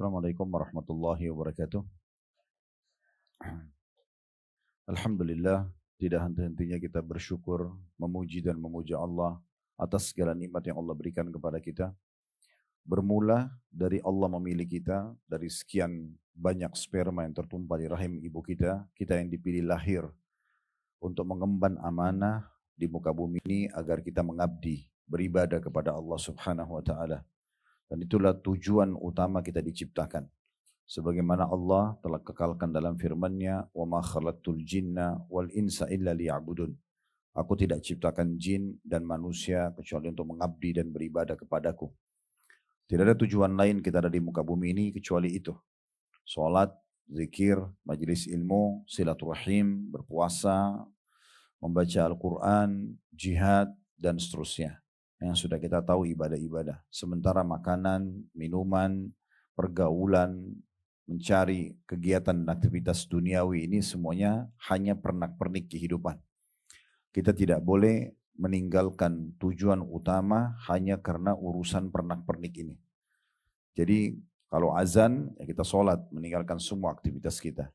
Assalamualaikum warahmatullahi wabarakatuh. Alhamdulillah, tidak henti-hentinya kita bersyukur, memuji dan memuja Allah atas segala nikmat yang Allah berikan kepada kita. Bermula dari Allah memilih kita, dari sekian banyak sperma yang tertumpah di rahim ibu kita, kita yang dipilih lahir untuk mengemban amanah di muka bumi ini agar kita mengabdi, beribadah kepada Allah Subhanahu wa taala. Dan itulah tujuan utama kita diciptakan. Sebagaimana Allah telah kekalkan dalam firman-Nya, "Wa ma khalaqtul jinna wal insa illa liya'budun." Aku tidak ciptakan jin dan manusia kecuali untuk mengabdi dan beribadah kepadaku. Tidak ada tujuan lain kita ada di muka bumi ini kecuali itu. Salat, zikir, majelis ilmu, silaturahim, berpuasa, membaca Al-Quran, jihad, dan seterusnya. Yang sudah kita tahu ibadah-ibadah. Sementara makanan, minuman, pergaulan, mencari kegiatan dan aktivitas duniawi ini semuanya hanya pernak-pernik kehidupan. Kita tidak boleh meninggalkan tujuan utama hanya karena urusan pernak-pernik ini. Jadi kalau azan ya kita sholat, meninggalkan semua aktivitas kita.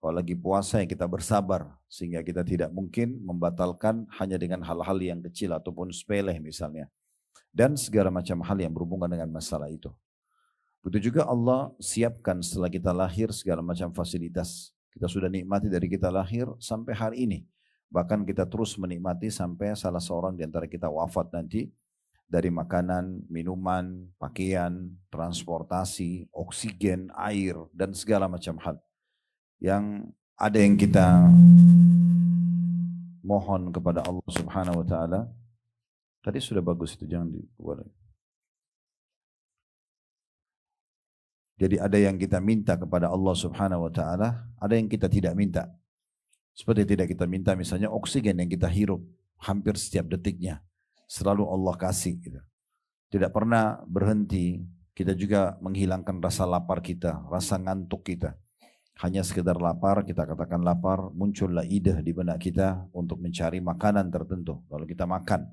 Kalau lagi puasa ya kita bersabar sehingga kita tidak mungkin membatalkan hanya dengan hal-hal yang kecil ataupun sepele misalnya. Dan segala macam hal yang berhubungan dengan masalah itu. Begitu juga Allah siapkan setelah kita lahir segala macam fasilitas. Kita sudah nikmati dari kita lahir sampai hari ini. Bahkan kita terus menikmati sampai salah seorang di antara kita wafat nanti. Dari makanan, minuman, pakaian, transportasi, oksigen, air, dan segala macam hal. Yang ada yang kita mohon kepada Allah Subhanahu wa taala. Tadi sudah bagus itu, jangan dibuat. Jadi ada yang kita minta kepada Allah Subhanahu wa taala, ada yang kita tidak minta. Seperti tidak kita minta misalnya oksigen yang kita hirup hampir setiap detiknya. Selalu Allah kasih gitu. Tidak pernah berhenti. Kita juga menghilangkan rasa lapar kita, rasa ngantuk kita. Hanya sekedar lapar, kita katakan lapar, muncullah ide di benak kita untuk mencari makanan tertentu. Lalu kita makan.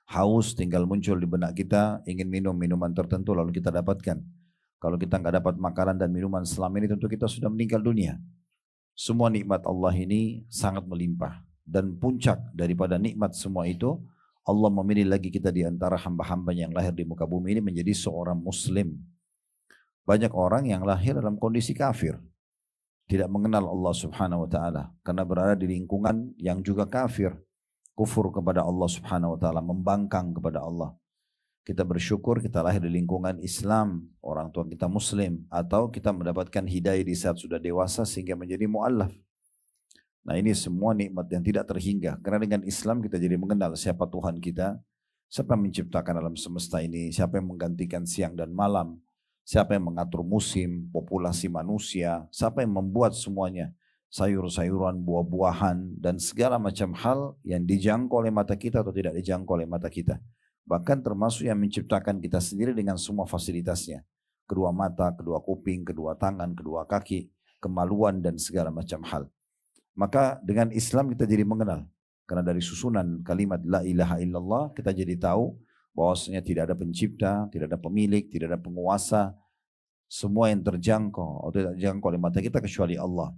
Haus tinggal muncul di benak kita, ingin minum minuman tertentu lalu kita dapatkan. Kalau kita nggak dapat makanan dan minuman selama ini tentu kita sudah meninggal dunia. Semua nikmat Allah ini sangat melimpah. Dan puncak daripada nikmat semua itu, Allah memilih lagi kita di antara hamba-hamba yang lahir di muka bumi ini menjadi seorang muslim. Banyak orang yang lahir dalam kondisi kafir. Tidak mengenal Allah Subhanahu wa ta'ala. Karena berada di lingkungan yang juga kafir. Kufur kepada Allah Subhanahu wa ta'ala. Membangkang kepada Allah. Kita bersyukur kita lahir di lingkungan Islam, orang tua kita Muslim, atau kita mendapatkan hidayah di saat sudah dewasa sehingga menjadi mu'allaf. Nah ini semua nikmat yang tidak terhingga, karena dengan Islam kita jadi mengenal siapa Tuhan kita, siapa yang menciptakan alam semesta ini, siapa yang menggantikan siang dan malam, siapa yang mengatur musim, populasi manusia, siapa yang membuat semuanya, sayur-sayuran, buah-buahan, dan segala macam hal yang dijangkau oleh mata kita atau tidak dijangkau oleh mata kita. Bahkan termasuk yang menciptakan kita sendiri dengan semua fasilitasnya. Kedua mata, kedua kuping, kedua tangan, kedua kaki, kemaluan dan segala macam hal. Maka dengan Islam kita jadi mengenal. Karena dari susunan kalimat la ilaha illallah kita jadi tahu bahwasanya tidak ada pencipta, tidak ada pemilik, tidak ada penguasa. Semua yang terjangkau atau tidak terjangkau oleh mata kita kecuali Allah.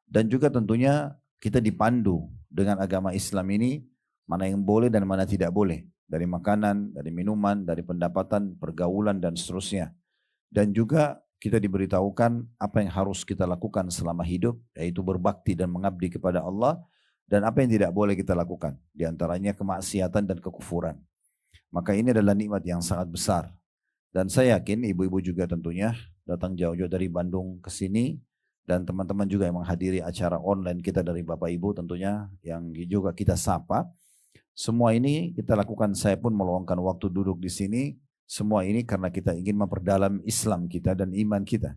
Dan juga tentunya kita dipandu dengan agama Islam ini mana yang boleh dan mana tidak boleh. Dari makanan, dari minuman, dari pendapatan, pergaulan, dan seterusnya. Dan juga kita diberitahukan apa yang harus kita lakukan selama hidup, yaitu berbakti dan mengabdi kepada Allah, dan apa yang tidak boleh kita lakukan. Di antaranya kemaksiatan dan kekufuran. Maka ini adalah nikmat yang sangat besar. Dan saya yakin ibu-ibu juga tentunya datang jauh-jauh dari Bandung ke sini, dan teman-teman juga yang menghadiri acara online kita dari Bapak Ibu tentunya, yang juga kita sapa. Semua ini kita lakukan, saya pun meluangkan waktu duduk di sini. Semua ini karena kita ingin memperdalam Islam kita dan iman kita.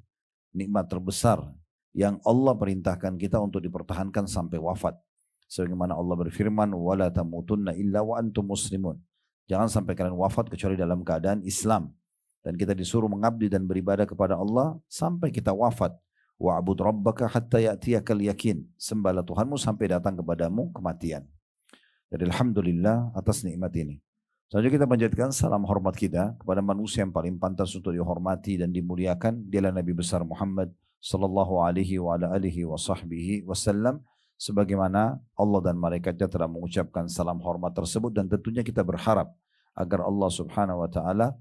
Nikmat terbesar yang Allah perintahkan kita untuk dipertahankan sampai wafat. Sebagaimana Allah berfirman, "Wala tamutunna illa wa antum muslimun." Jangan sampai kalian wafat kecuali dalam keadaan Islam. Dan kita disuruh mengabdi dan beribadah kepada Allah sampai kita wafat. Wa'bud rabbaka hatta ya'tiyakal yakin. Sembahlah Tuhanmu sampai datang kepadamu kematian. Jadi alhamdulillah atas nikmat ini. Selanjutnya kita panjatkan salam hormat kita kepada manusia yang paling pantas untuk dihormati dan dimuliakan. Dialah Nabi besar Muhammad sallallahu alaihi wa ala alihi wa sahbihi wasallam. Sebagaimana Allah dan malaikatnya telah mengucapkan salam hormat tersebut, dan tentunya kita berharap agar Allah subhanahu wa ta'ala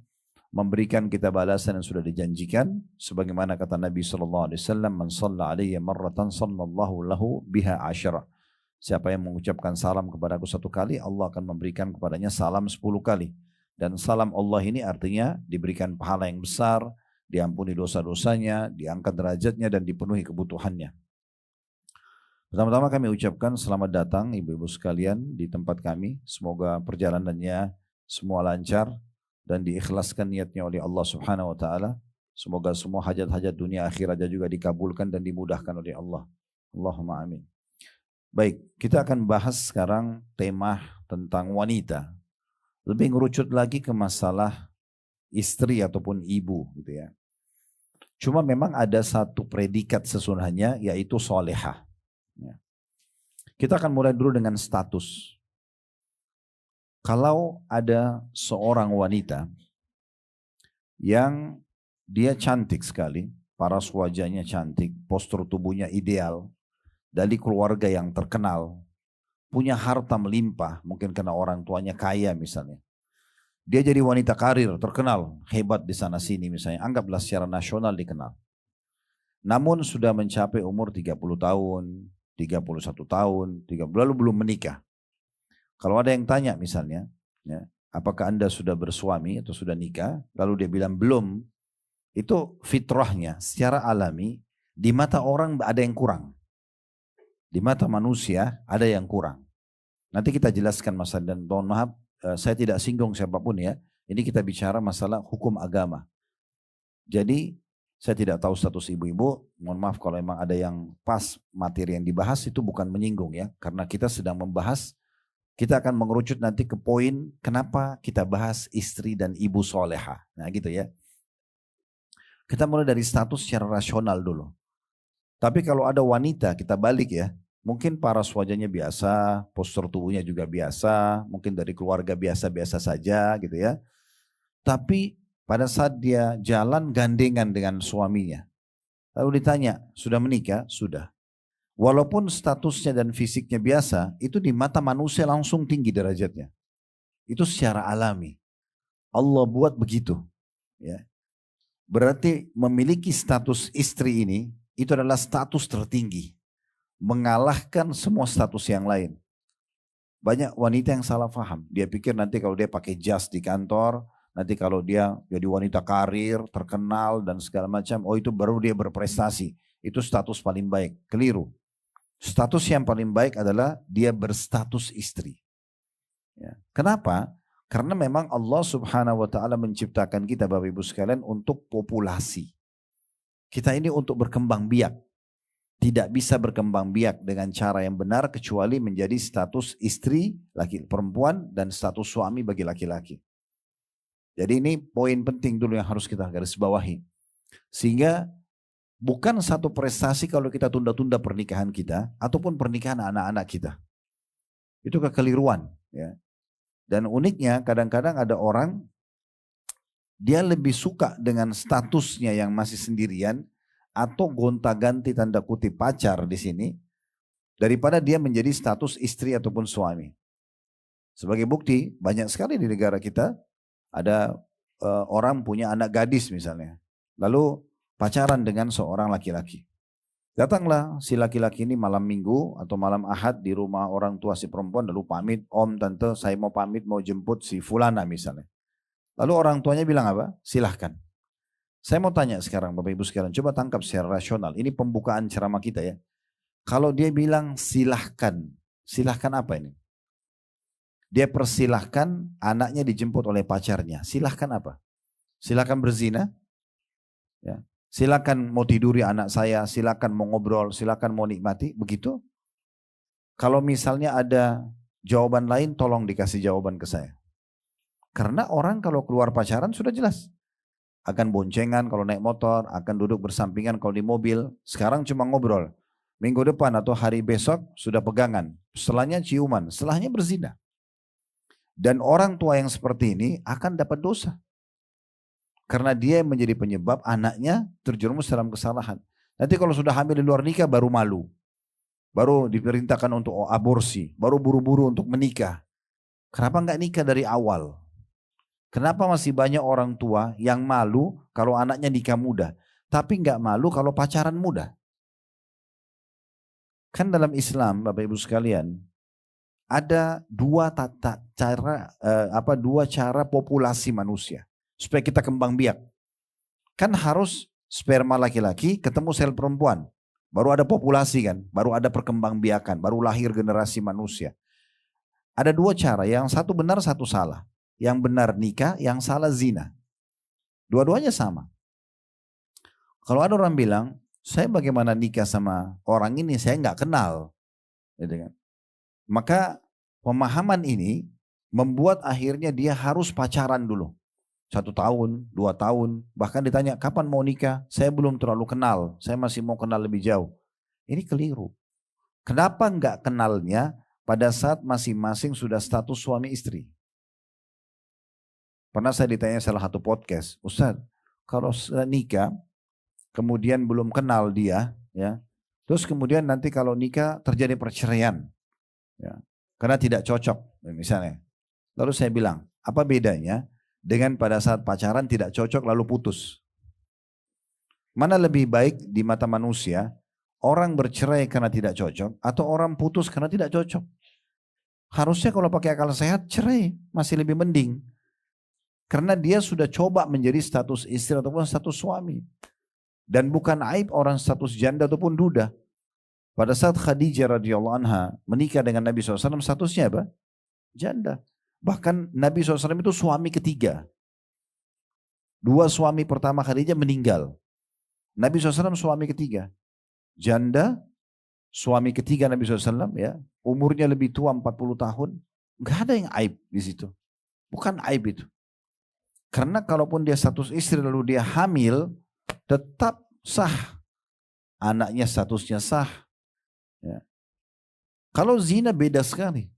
memberikan kita balasan yang sudah dijanjikan. Sebagaimana kata Nabi sallallahu alaihi wasallam, "Man shalla alayya marratan sallallahu lahu biha asyara." Siapa yang mengucapkan salam kepadaku satu kali, Allah akan memberikan kepadanya salam 10 kali. Dan salam Allah ini artinya diberikan pahala yang besar, diampuni dosa-dosanya, diangkat derajatnya, dan dipenuhi kebutuhannya. Pertama-tama kami ucapkan selamat datang ibu-ibu sekalian di tempat kami. Semoga perjalanannya semua lancar dan diikhlaskan niatnya oleh Allah subhanahu wa ta'ala. Semoga semua hajat-hajat dunia akhiratnya juga dikabulkan dan dimudahkan oleh Allah. Allahumma amin. Baik, kita akan bahas sekarang tema tentang wanita. Lebih ngerucut lagi ke masalah istri ataupun ibu gitu ya. Cuma memang ada satu predikat sesungguhnya, yaitu solehah. Ya. Kita akan mulai dulu dengan status. Kalau ada seorang wanita yang dia cantik sekali, paras wajahnya cantik, postur tubuhnya ideal, dari keluarga yang terkenal, punya harta melimpah, mungkin karena orang tuanya kaya misalnya. Dia jadi wanita karir, terkenal, hebat di sana sini misalnya, anggaplah secara nasional dikenal. Namun sudah mencapai umur 30 tahun, 31 tahun, lalu belum menikah. Kalau ada yang tanya misalnya, ya, apakah Anda sudah bersuami atau sudah nikah? Lalu dia bilang belum, itu fitrahnya secara alami, di mata orang ada yang kurang. Di mata manusia ada yang kurang. Nanti kita jelaskan masalah, dan mohon maaf saya tidak singgung siapapun ya. Ini kita bicara masalah hukum agama. Jadi saya tidak tahu status ibu-ibu. Mohon maaf kalau memang ada yang pas materi yang dibahas itu bukan menyinggung ya. Karena kita sedang membahas, kita akan mengerucut nanti ke poin kenapa kita bahas istri dan ibu soleha. Nah gitu ya. Kita mulai dari status secara rasional dulu. Tapi kalau ada wanita, kita balik ya, mungkin paras wajahnya biasa, postur tubuhnya juga biasa, mungkin dari keluarga biasa-biasa saja gitu ya. Tapi pada saat dia jalan gandengan dengan suaminya, lalu ditanya, sudah menikah? Sudah. Walaupun statusnya dan fisiknya biasa, itu di mata manusia langsung tinggi derajatnya. Itu secara alami. Allah buat begitu. Ya. Berarti memiliki status istri ini, itu adalah status tertinggi. Mengalahkan semua status yang lain. Banyak wanita yang salah paham. Dia pikir nanti kalau dia pakai jas di kantor, nanti kalau dia jadi wanita karir, terkenal dan segala macam, oh itu baru dia berprestasi. Itu status paling baik. Keliru. Status yang paling baik adalah dia berstatus istri. Ya. Kenapa? Karena memang Allah subhanahu wa ta'ala menciptakan kita Bapak Ibu sekalian untuk populasi. Kita ini untuk berkembang biak. Tidak bisa berkembang biak dengan cara yang benar kecuali menjadi status istri laki perempuan dan status suami bagi laki-laki. Jadi ini poin penting dulu yang harus kita garis bawahi. Sehingga bukan satu prestasi kalau kita tunda-tunda pernikahan kita ataupun pernikahan anak-anak kita. Itu kekeliruan. Ya. Dan uniknya kadang-kadang ada orang dia lebih suka dengan statusnya yang masih sendirian atau gonta-ganti tanda kutip pacar di sini daripada dia menjadi status istri ataupun suami. Sebagai bukti, banyak sekali di negara kita ada orang punya anak gadis misalnya. Lalu pacaran dengan seorang laki-laki. Datanglah si laki-laki ini malam minggu atau malam ahad di rumah orang tua si perempuan, lalu pamit, om, tante, saya mau pamit mau jemput si fulana misalnya. Lalu orang tuanya bilang apa? Silahkan. Saya mau tanya sekarang Bapak Ibu sekalian, coba tangkap secara rasional. Ini pembukaan ceramah kita ya. Kalau dia bilang silahkan, silahkan apa ini? Dia persilahkan anaknya dijemput oleh pacarnya. Silahkan apa? Silahkan berzina. Ya. Silahkan mau tiduri anak saya, silahkan mau ngobrol, silahkan mau nikmati. Begitu? Kalau misalnya ada jawaban lain, tolong dikasih jawaban ke saya. Karena orang kalau keluar pacaran sudah jelas. Akan boncengan kalau naik motor, akan duduk bersampingan kalau di mobil. Sekarang cuma ngobrol. Minggu depan atau hari besok sudah pegangan. Setelahnya ciuman, setelahnya berzina. Dan orang tua yang seperti ini akan dapat dosa. Karena dia menjadi penyebab anaknya terjerumus dalam kesalahan. Nanti kalau sudah hamil di luar nikah baru malu. Baru diperintahkan untuk aborsi. Baru buru-buru untuk menikah. Kenapa nggak nikah dari awal? Kenapa masih banyak orang tua yang malu kalau anaknya nikah muda. Tapi nggak malu kalau pacaran muda. Kan dalam Islam Bapak Ibu sekalian. Ada dua cara populasi manusia supaya kita kembang biak. Kan harus sperma laki-laki ketemu sel perempuan, baru ada populasi kan, baru ada perkembangbiakan, baru lahir generasi manusia. Ada dua cara, yang satu benar satu salah. Yang benar nikah, yang salah zina. Dua-duanya sama. Kalau ada orang bilang, saya bagaimana nikah sama orang ini, saya nggak kenal, gitu kan? Maka pemahaman ini membuat akhirnya dia harus pacaran dulu. 1 tahun, 2 tahun, bahkan ditanya kapan mau nikah, saya belum terlalu kenal, saya masih mau kenal lebih jauh. Ini keliru. Kenapa nggak kenalnya pada saat masing-masing sudah status suami istri? Pernah saya ditanya salah satu podcast, Ustaz, kalau nikah, kemudian belum kenal dia, ya, terus kemudian nanti kalau nikah terjadi perceraian, ya, karena tidak cocok misalnya. Lalu saya bilang, apa bedanya dengan pada saat pacaran tidak cocok lalu putus? Mana lebih baik di mata manusia, orang bercerai karena tidak cocok atau orang putus karena tidak cocok? Harusnya kalau pakai akal sehat cerai masih lebih mending. Karena dia sudah coba menjadi status istri ataupun status suami. Dan bukan aib orang status janda ataupun duda. Pada saat Khadijah radhiyallahu anha menikah dengan Nabi SAW, statusnya apa? Janda. Bahkan Nabi SAW itu suami ketiga. 2 suami pertama Khadijah meninggal. Nabi SAW suami ketiga. Janda, suami ketiga Nabi SAW, ya, umurnya lebih tua 40 tahun. Gak ada yang aib di situ. Bukan aib itu. Karena kalaupun dia status istri lalu dia hamil, tetap sah. Anaknya statusnya sah. Ya. Kalau zina beda sekali.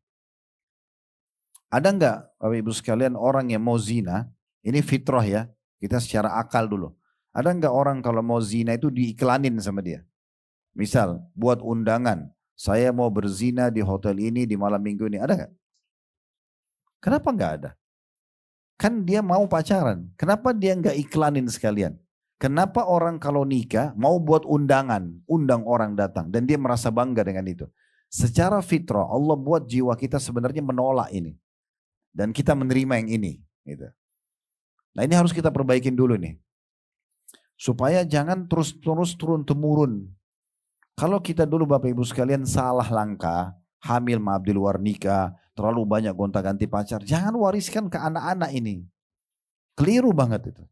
Ada enggak Bapak Ibu sekalian orang yang mau zina, ini fitrah ya, kita secara akal dulu. Ada enggak orang kalau mau zina itu diiklanin sama dia? Misal buat undangan, saya mau berzina di hotel ini di malam minggu ini, ada enggak? Kenapa enggak ada? Kan dia mau pacaran, kenapa dia enggak iklanin sekalian? Kenapa orang kalau nikah mau buat undangan, undang orang datang dan dia merasa bangga dengan itu? Secara fitrah Allah buat jiwa kita sebenarnya menolak ini. Dan kita menerima yang ini. Gitu. Nah ini harus kita perbaikin dulu nih. Supaya jangan terus-terus turun-temurun. Kalau kita dulu Bapak Ibu sekalian salah langkah, hamil maaf di luar nikah, terlalu banyak gonta-ganti pacar, jangan wariskan ke anak-anak ini. Keliru banget itu.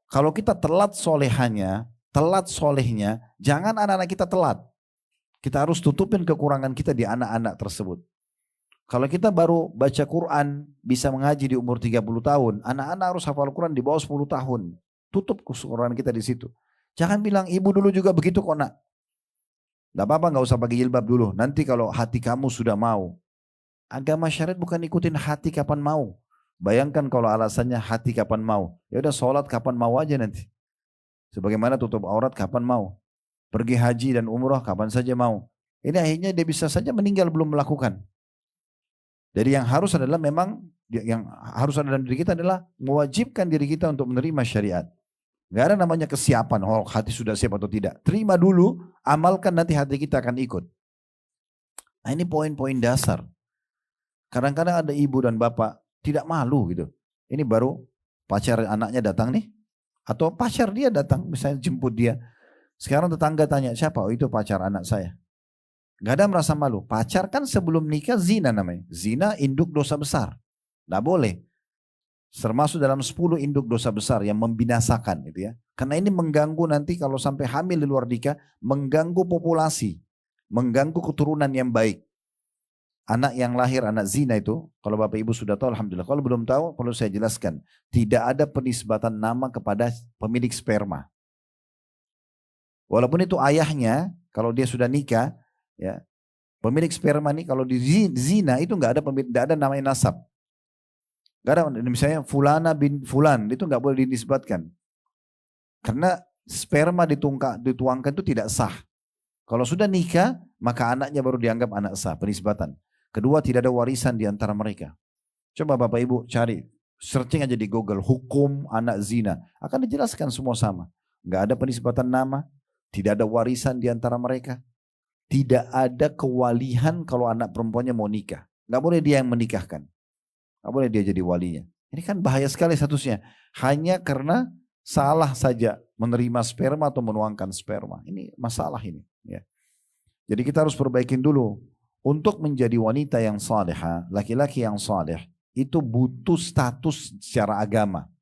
Kalau kita telat solehannya, telat solehnya, jangan anak-anak kita telat. Kita harus tutupin kekurangan kita di anak-anak tersebut. Kalau kita baru baca Quran, bisa mengaji di umur 30 tahun, anak-anak harus hafal Quran di bawah 10 tahun. Tutup kekurangan kita di situ. Jangan bilang ibu dulu juga begitu kok nak. Gak apa-apa gak usah pakai jilbab dulu. Nanti kalau hati kamu sudah mau. Agama syariat bukan ikutin hati kapan mau. Bayangkan kalau alasannya hati kapan mau. Ya udah sholat kapan mau aja nanti. Sebagaimana tutup aurat kapan mau. Pergi haji dan umrah kapan saja mau. Ini akhirnya dia bisa saja meninggal belum melakukan. Jadi yang harus adalah memang yang harus ada dalam diri kita adalah mewajibkan diri kita untuk menerima syariat. Gak ada namanya kesiapan, oh hati sudah siap atau tidak. Terima dulu, amalkan nanti hati kita akan ikut. Nah ini poin-poin dasar. Kadang-kadang ada ibu dan bapak tidak malu gitu. Ini baru pacar anaknya datang nih. Atau pacar dia datang, misalnya jemput dia. Sekarang tetangga tanya, siapa? Oh itu pacar anak saya. Gak ada merasa malu. Pacar kan sebelum nikah zina namanya. Zina induk dosa besar. Gak boleh. Termasuk dalam 10 induk dosa besar yang membinasakan gitu ya. Karena ini mengganggu nanti kalau sampai hamil di luar nikah, mengganggu populasi, mengganggu keturunan yang baik. Anak yang lahir anak zina itu, kalau Bapak Ibu sudah tahu alhamdulillah. Kalau belum tahu perlu saya jelaskan, tidak ada penisbatan nama kepada pemilik sperma. Walaupun itu ayahnya, kalau dia sudah nikah, ya, pemilik sperma ini kalau di zina itu nggak ada namanya nasab. Gak ada, misalnya fulana bin fulan, itu nggak boleh dinisbatkan. Karena sperma dituangkan itu tidak sah. Kalau sudah nikah, maka anaknya baru dianggap anak sah, penisbatan. Kedua, tidak ada warisan di antara mereka. Coba Bapak Ibu cari, searching aja di Google, hukum anak zina. Akan dijelaskan semua sama. Nggak ada penisbatan nama, tidak ada warisan di antara mereka. Tidak ada kewalihan kalau anak perempuannya mau nikah. Nggak boleh dia yang menikahkan. Nggak boleh dia jadi walinya. Ini kan bahaya sekali statusnya. Hanya karena salah saja menerima sperma atau menuangkan sperma. Ini masalah ini. Ya. Jadi kita harus perbaikin dulu. Untuk menjadi wanita yang salihah, laki-laki yang salih, itu butuh status secara agama.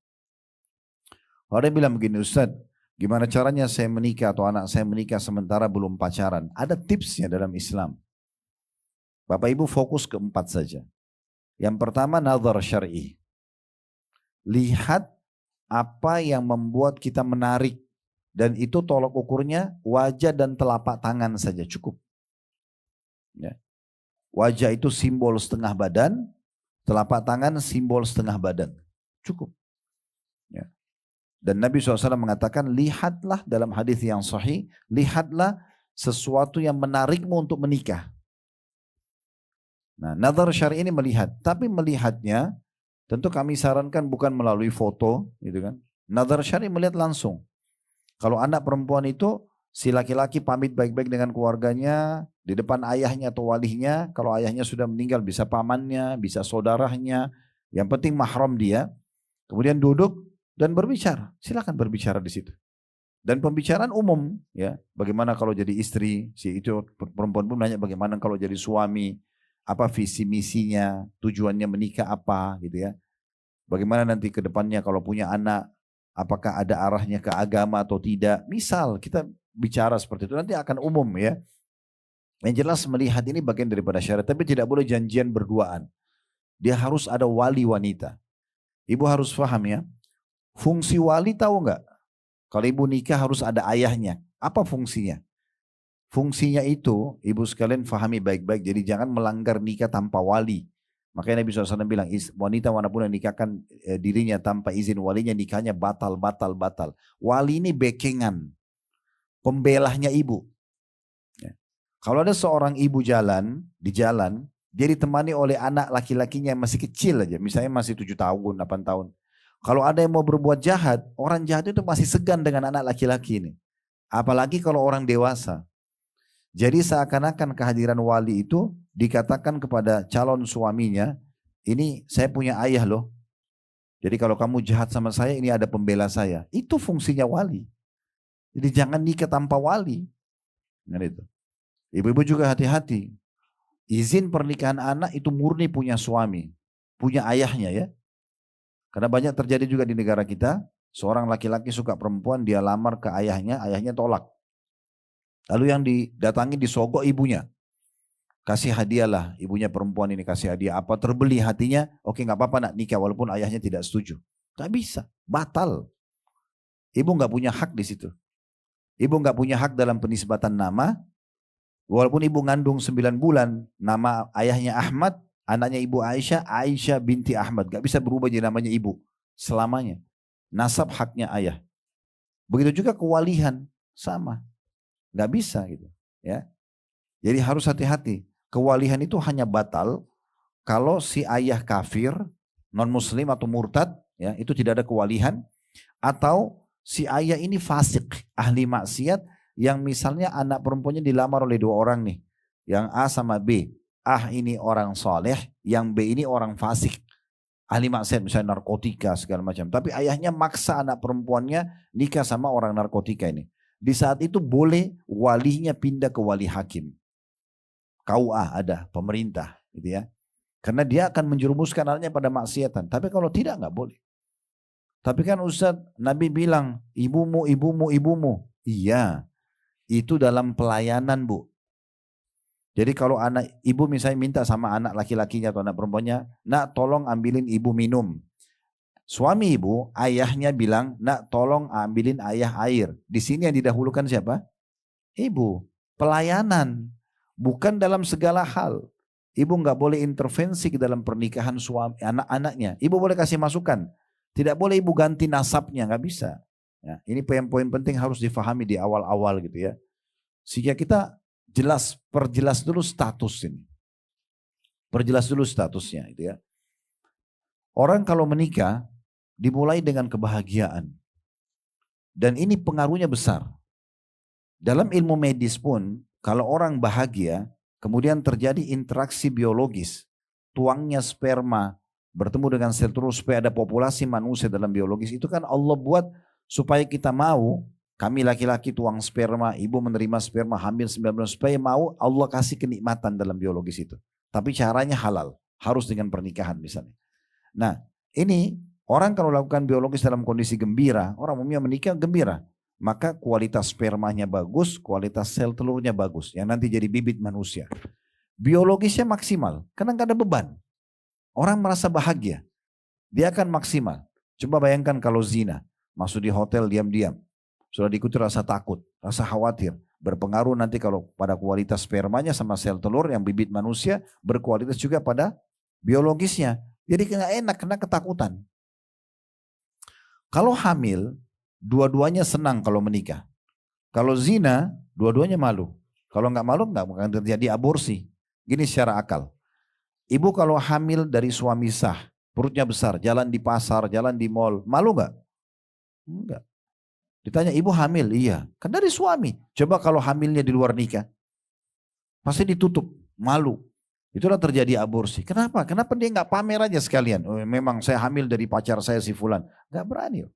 Orang bilang begini, Ustaz, gimana caranya saya menikah atau anak saya menikah sementara belum pacaran? Ada tipsnya dalam Islam. Bapak Ibu fokus ke 4 saja. Yang pertama, nazar syar'i. Lihat apa yang membuat kita menarik. Dan itu tolok ukurnya wajah dan telapak tangan saja cukup. Ya. Wajah itu simbol setengah badan, telapak tangan simbol setengah badan. Cukup. Ya. Dan Nabi SAW mengatakan, lihatlah dalam hadis yang sahih, lihatlah sesuatu yang menarikmu untuk menikah. Nah, nazar syar'i ini melihat, tapi melihatnya tentu kami sarankan bukan melalui foto, gitu kan. Nazar syar'i melihat langsung. Kalau anak perempuan itu, si laki-laki pamit baik-baik dengan keluarganya, di depan ayahnya atau walinya, kalau ayahnya sudah meninggal bisa pamannya, bisa saudaranya, yang penting mahram dia, kemudian duduk dan berbicara, silakan berbicara di situ. Dan pembicaraan umum, ya, bagaimana kalau jadi istri, si itu perempuan pun nanya bagaimana kalau jadi suami, apa visi misinya, tujuannya menikah apa, gitu ya. Bagaimana nanti ke depannya kalau punya anak, apakah ada arahnya ke agama atau tidak. Misal kita bicara seperti itu, nanti akan umum ya. Yang jelas melihat ini bagian daripada syariat, tapi tidak boleh janjian berduaan. Dia harus ada wali wanita. Ibu harus paham ya, fungsi wali tahu nggak? Kalau ibu nikah harus ada ayahnya. Apa fungsinya? Fungsinya itu, ibu sekalian fahami baik-baik. Jadi jangan melanggar nikah tanpa wali. Makanya Nabi SAW bilang, wanita manapun yang nikahkan dirinya tanpa izin walinya, nikahnya batal, batal, batal. Wali ini backingan, pembelahnya ibu. Ya. Kalau ada seorang ibu di jalan, dia ditemani oleh anak laki-lakinya yang masih kecil aja. Misalnya masih 7 tahun, 8 tahun. Kalau ada yang mau berbuat jahat, orang jahat itu masih segan dengan anak laki-laki ini. Apalagi kalau orang dewasa. Jadi seakan-akan kehadiran wali itu dikatakan kepada calon suaminya, ini saya punya ayah loh. Jadi kalau kamu jahat sama saya, ini ada pembela saya. Itu fungsinya wali. Jadi jangan nikah tanpa wali. Nah, itu. Ibu-ibu juga hati-hati. Izin pernikahan anak itu murni punya suami. Punya ayahnya ya. Karena banyak terjadi juga di negara kita. Seorang laki-laki suka perempuan, dia lamar ke ayahnya tolak. Lalu yang didatangi disogok ibunya. Kasih hadiah lah, ibunya perempuan ini kasih hadiah apa, terbeli hatinya, oke nggak apa-apa nak nikah walaupun ayahnya tidak setuju. Gak bisa, batal. Ibu nggak punya hak di situ. Ibu nggak punya hak dalam penisbatan nama, walaupun ibu ngandung 9 bulan, nama ayahnya Ahmad, anaknya ibu Aisyah, Aisyah binti Ahmad. Gak bisa berubah jadi namanya ibu selamanya. Nasab haknya ayah. Begitu juga kewalihan, sama. Gak bisa gitu ya. Jadi harus hati-hati. Kewalihan itu hanya batal kalau si ayah kafir, non muslim atau murtad, ya, itu tidak ada kewalihan. Atau si ayah ini fasik, ahli maksiat, yang misalnya anak perempuannya dilamar oleh 2 orang nih. Yang A sama B. A ini orang soleh, yang B ini orang fasik. Ahli maksiat, misalnya narkotika segala macam. Tapi ayahnya maksa anak perempuannya nikah sama orang narkotika ini. Di saat itu boleh walinya pindah ke wali hakim. KUA ada, pemerintah gitu ya. Karena dia akan menjerumuskan anaknya pada maksiatan. Tapi kalau tidak nggak boleh. Tapi kan Ustaz, Nabi bilang ibumu, ibumu, ibumu. Iya, itu dalam pelayanan Bu. Jadi kalau anak ibu misalnya minta sama anak laki-lakinya atau anak perempuannya, nak tolong ambilin ibu minum. Suami ibu, ayahnya bilang, nak tolong ambilin ayah air. Di sini yang didahulukan siapa? Ibu. Pelayanan. Bukan dalam segala hal. Ibu nggak boleh intervensi ke dalam pernikahan suami anak-anaknya. Ibu boleh kasih masukan. Tidak boleh ibu ganti nasabnya, nggak bisa. Ya, ini poin-poin penting harus difahami di awal-awal gitu ya. Sehingga kita perjelas dulu status ini. Perjelas dulu statusnya gitu ya. Orang kalau menikah dimulai dengan kebahagiaan. Dan ini pengaruhnya besar. Dalam ilmu medis pun kalau orang bahagia kemudian terjadi interaksi biologis. Tuangnya sperma bertemu dengan sel telur supaya ada populasi manusia dalam biologis. Itu kan Allah buat supaya kita mau. Kami laki-laki tuang sperma, ibu menerima sperma, hamil 9 bulan. Supaya mau Allah kasih kenikmatan dalam biologis itu. Tapi caranya halal. Harus dengan pernikahan misalnya. Nah ini orang kalau lakukan biologis dalam kondisi gembira. Orang umumnya menikah gembira. Maka kualitas spermanya bagus, kualitas sel telurnya bagus. Yang nanti jadi bibit manusia. Biologisnya maksimal. Karena gak ada beban. Orang merasa bahagia. Dia akan maksimal. Coba bayangkan kalau zina. Masuk di hotel diam-diam. Sudah diikuti rasa takut, rasa khawatir. Berpengaruh nanti kalau pada kualitas spermanya sama sel telur yang bibit manusia. Berkualitas juga pada biologisnya. Jadi gak enak, kena ketakutan. Kalau hamil, dua-duanya senang kalau menikah. Kalau zina, dua-duanya malu. Kalau gak malu, gak akan terjadi aborsi. Gini secara akal. Ibu kalau hamil dari suami sah, perutnya besar, jalan di pasar, jalan di mall, malu gak? Enggak. Ditanya ibu hamil, iya. Kan dari suami. Coba kalau hamilnya di luar nikah. Pasti ditutup, malu. Itulah terjadi aborsi. Kenapa? Kenapa dia nggak pamer aja sekalian? Oh, memang saya hamil dari pacar saya si fulan. Nggak berani.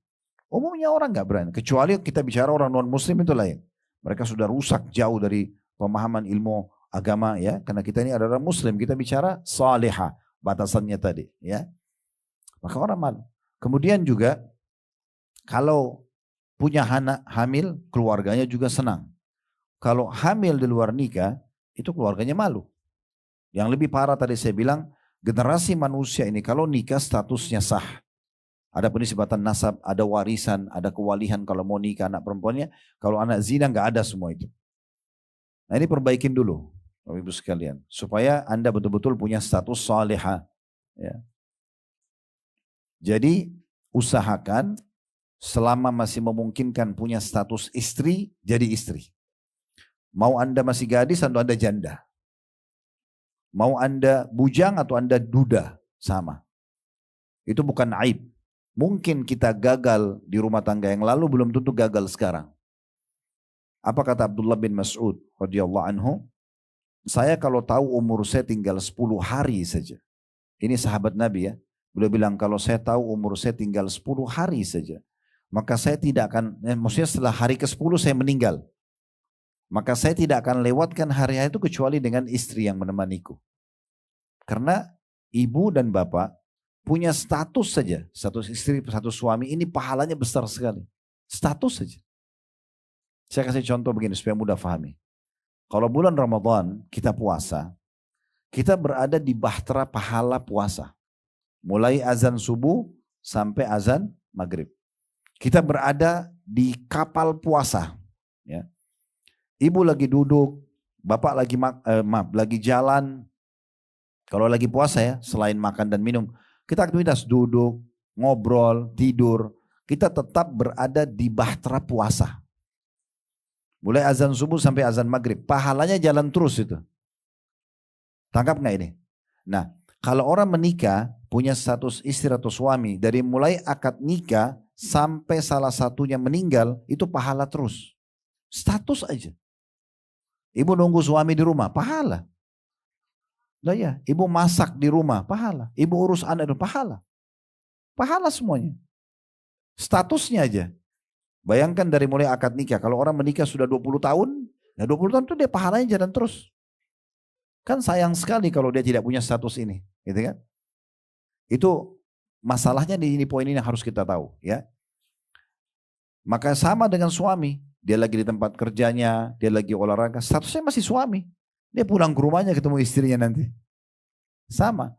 Umumnya orang nggak berani. Kecuali kita bicara orang non muslim itu lain. Mereka sudah rusak jauh dari pemahaman ilmu agama ya. Karena kita ini adalah muslim. Kita bicara salihah. Batasannya tadi ya. Maka orang malu. Kemudian juga kalau punya anak hamil, keluarganya juga senang. Kalau hamil di luar nikah, itu keluarganya malu. Yang lebih parah tadi saya bilang, generasi manusia ini kalau nikah statusnya sah. Ada penisbatan nasab, ada warisan, ada kewalihan kalau mau nikah anak perempuannya. Kalau anak zina nggak ada semua itu. Nah ini perbaikin dulu, Bapak Ibu sekalian. Supaya Anda betul-betul punya status salihah. Ya. Jadi usahakan selama masih memungkinkan punya status istri, jadi istri. Mau Anda masih gadis atau Anda janda. Mau Anda bujang atau Anda duda, sama. Itu bukan aib. Mungkin kita gagal di rumah tangga yang lalu, belum tentu gagal sekarang. Apa kata Abdullah bin Mas'ud radhiyallahu anhu? Saya kalau tahu umur saya tinggal 10 hari saja. Ini sahabat Nabi ya. Beliau bilang kalau saya tahu umur saya tinggal 10 hari saja. Maka saya tidak akan, maksudnya setelah hari ke-10 saya meninggal. Maka saya tidak akan lewatkan hari-hari itu kecuali dengan istri yang menemaniku. Karena ibu dan bapak punya status saja. Status istri, status suami ini pahalanya besar sekali. Status saja. Saya kasih contoh begini supaya mudah pahami. Kalau bulan Ramadan kita puasa, kita berada di bahtera pahala puasa. Mulai azan subuh sampai azan maghrib. Kita berada di kapal puasa. Ya. Ibu lagi duduk, bapak lagi jalan. Kalau lagi puasa ya, selain makan dan minum, kita aktivitas duduk, ngobrol, tidur. Kita tetap berada di bahtera puasa. Mulai azan subuh sampai azan maghrib. Pahalanya jalan terus itu. Tangkap gak ini? Nah, kalau orang menikah, punya status istri atau suami, dari mulai akad nikah, sampai salah satunya meninggal, itu pahala terus. Status aja. Ibu nunggu suami di rumah, pahala. Nah ya, ibu masak di rumah, pahala. Ibu urus anak, pahala. Pahala semuanya. Statusnya aja. Bayangkan dari mulai akad nikah, kalau orang menikah sudah 20 tahun, ya 20 tahun itu dia pahalanya jalan terus. Kan sayang sekali kalau dia tidak punya status ini, gitu kan? Itu masalahnya di poin ini harus kita tahu ya. Maka sama dengan suami, dia lagi di tempat kerjanya, dia lagi olahraga, statusnya masih suami. Dia pulang ke rumahnya ketemu istrinya nanti. Sama.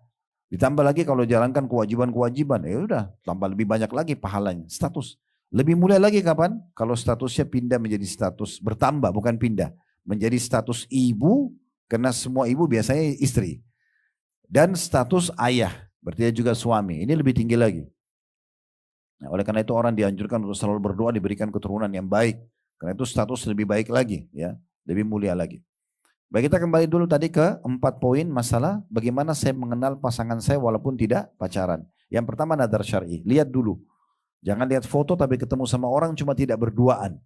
Ditambah lagi kalau jalankan kewajiban-kewajiban, ya udah tambah lebih banyak lagi pahalanya, status. Lebih mulia lagi kapan? Kalau statusnya pindah menjadi status bertambah, bukan pindah, menjadi status ibu, karena semua ibu biasanya istri. Dan status ayah, berarti dia juga suami. Ini lebih tinggi lagi. Nah, oleh karena itu orang dianjurkan untuk selalu berdoa diberikan keturunan yang baik. Karena itu status lebih baik lagi, ya, lebih mulia lagi. Baik, kita kembali dulu tadi ke 4 poin masalah bagaimana saya mengenal pasangan saya walaupun tidak pacaran. Yang pertama nadar syar'i, lihat dulu. Jangan lihat foto tapi ketemu sama orang cuma tidak berduaan.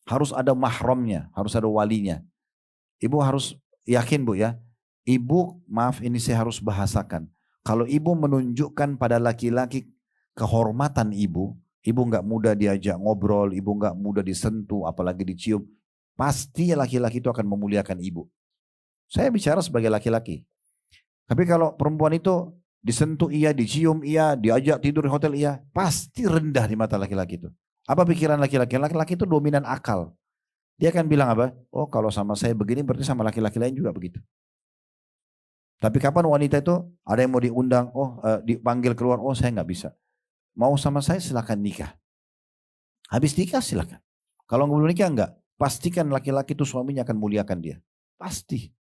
Harus ada mahramnya, harus ada walinya. Ibu harus yakin Bu ya, ibu, maaf ini saya harus bahasakan. Kalau ibu menunjukkan pada laki-laki kehormatan ibu nggak mudah diajak ngobrol, ibu nggak mudah disentuh, apalagi dicium, pasti laki-laki itu akan memuliakan ibu. Saya bicara sebagai laki-laki. Tapi kalau perempuan itu disentuh iya, dicium iya, diajak tidur di hotel iya, pasti rendah di mata laki-laki itu. Apa pikiran laki-laki? Laki-laki itu dominan akal. Dia akan bilang apa? Oh kalau sama saya begini berarti sama laki-laki lain juga begitu. Tapi kapan wanita itu ada yang mau diundang, dipanggil keluar, oh saya nggak bisa. Mau sama saya silakan nikah. Habis nikah silakan. Kalau belum nikah enggak, pastikan laki-laki itu suaminya akan muliakan dia. Pasti.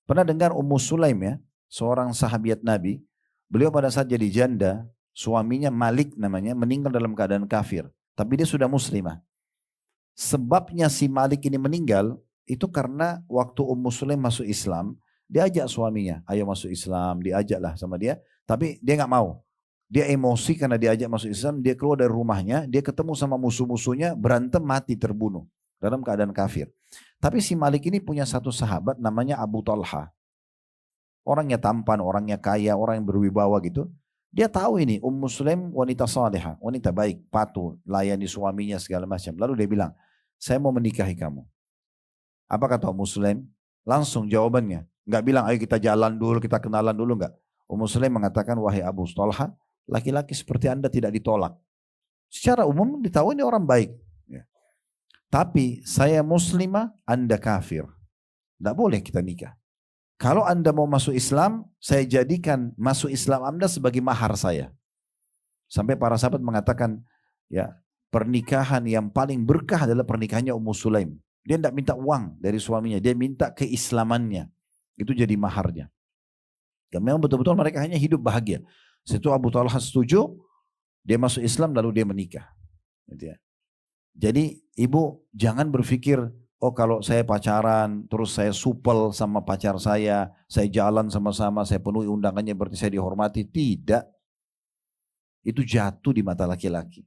Pernah dengar Ummu Sulaim ya, seorang sahabiat Nabi. Beliau pada saat jadi janda, suaminya Malik namanya, meninggal dalam keadaan kafir. Tapi dia sudah muslimah. Sebabnya si Malik ini meninggal itu karena waktu Ummu Sulaim masuk Islam, dia ajak suaminya, ayo masuk Islam, diajaklah sama dia, tapi dia nggak mau. Dia emosi karena diajak masuk Islam, dia keluar dari rumahnya, dia ketemu sama musuh-musuhnya, berantem mati terbunuh dalam keadaan kafir. Tapi si Malik ini punya satu sahabat namanya Abu Talha. Orangnya tampan, orangnya kaya, orang yang berwibawa gitu. Dia tahu ini Ummu Sulaim wanita salihah, wanita baik, patuh, layani suaminya segala macam. Lalu dia bilang, saya mau menikahi kamu. Apa kata Ummu Sulaim? Langsung jawabannya. Enggak bilang ayo kita jalan dulu, kita kenalan dulu, enggak. Ummu Sulaim mengatakan, wahai Abu Talha, laki-laki seperti anda tidak ditolak. Secara umum ditahu ini orang baik. Ya. Tapi saya muslimah, anda kafir. Tidak boleh kita nikah. Kalau anda mau masuk Islam, saya jadikan masuk Islam anda sebagai mahar saya. Sampai para sahabat mengatakan, ya pernikahan yang paling berkah adalah pernikahannya Ummu Sulaim. Dia tidak minta uang dari suaminya, dia minta keislamannya. Itu jadi maharnya. Dan memang betul-betul mereka hanya hidup bahagia. Setelah Abu Talha setuju, dia masuk Islam lalu dia menikah. Jadi ibu jangan berpikir, oh kalau saya pacaran, terus saya supel sama pacar saya jalan sama-sama, saya penuhi undangannya berarti saya dihormati. Tidak. Itu jatuh di mata laki-laki.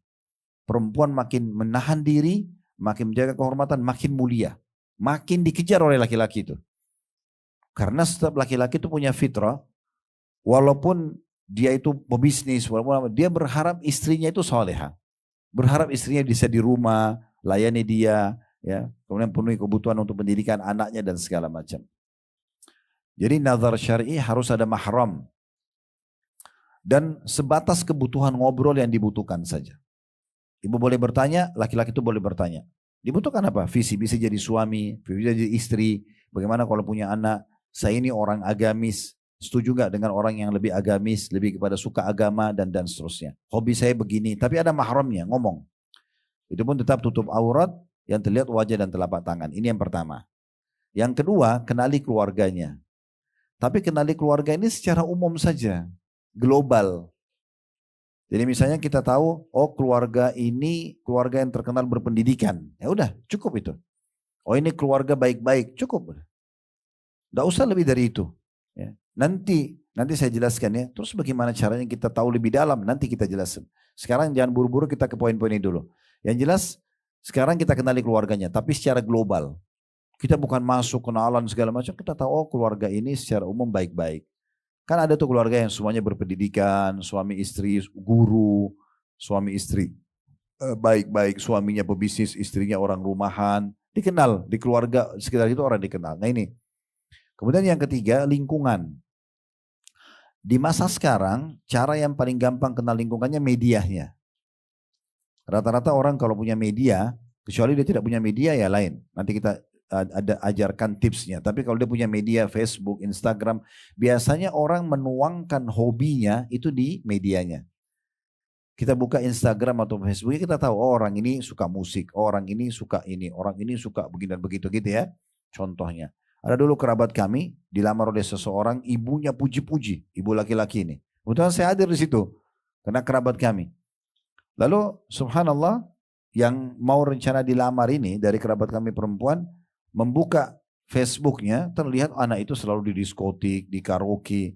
Perempuan makin menahan diri, makin menjaga kehormatan, makin mulia. Makin dikejar oleh laki-laki itu. Karena setiap laki-laki itu punya fitrah, walaupun dia itu pebisnis, walaupun dia berharap istrinya itu salehah. Berharap istrinya bisa di rumah, layani dia, ya, kemudian penuhi kebutuhan untuk pendidikan anaknya dan segala macam. Jadi nazar syar'i harus ada mahram. Dan sebatas kebutuhan ngobrol yang dibutuhkan saja. Ibu boleh bertanya, laki-laki itu boleh bertanya. Dibutuhkan apa? Visi, bisa jadi suami, bisa jadi istri. Bagaimana kalau punya anak? Saya ini orang agamis. Setuju gak dengan orang yang lebih agamis, lebih kepada suka agama dan seterusnya. Hobi saya begini, tapi ada mahramnya, ngomong. Itu pun tetap tutup aurat yang terlihat wajah dan telapak tangan. Ini yang pertama. Yang kedua, kenali keluarganya. Tapi kenali keluarga ini secara umum saja. Global. Jadi misalnya kita tahu, oh keluarga ini keluarga yang terkenal berpendidikan. Ya udah, cukup itu. Oh ini keluarga baik-baik, cukup. Tidak usah lebih dari itu. Ya. Nanti saya jelaskan ya. Terus bagaimana caranya kita tahu lebih dalam, nanti kita jelaskan. Sekarang jangan buru-buru, kita ke poin-poin ini dulu. Yang jelas, sekarang kita kenali keluarganya, tapi secara global. Kita bukan masuk kenalan segala macam, kita tahu oh keluarga ini secara umum baik-baik. Kan ada tuh keluarga yang semuanya berpendidikan, suami istri guru, suami istri baik-baik, suaminya pebisnis, istrinya orang rumahan, dikenal di keluarga sekitar itu orang dikenal. Nah ini. Kemudian yang ketiga, lingkungan. Di masa sekarang, cara yang paling gampang kenal lingkungannya medianya. Rata-rata orang kalau punya media, kecuali dia tidak punya media ya lain. Nanti kita ada ajarkan tipsnya. Tapi kalau dia punya media, Facebook, Instagram, biasanya orang menuangkan hobinya itu di medianya. Kita buka Instagram atau Facebook, kita tahu oh, orang ini suka musik, oh, orang ini suka ini, orang ini suka begini dan begitu gitu ya. Contohnya. Ada dulu kerabat kami dilamar oleh seseorang, ibunya puji-puji, ibu laki-laki ini. Kebetulan saya hadir di situ karena kerabat kami. Lalu subhanallah, yang mau rencana dilamar ini dari kerabat kami perempuan membuka Facebooknya, terlihat anak itu selalu di diskotik, di karaoke.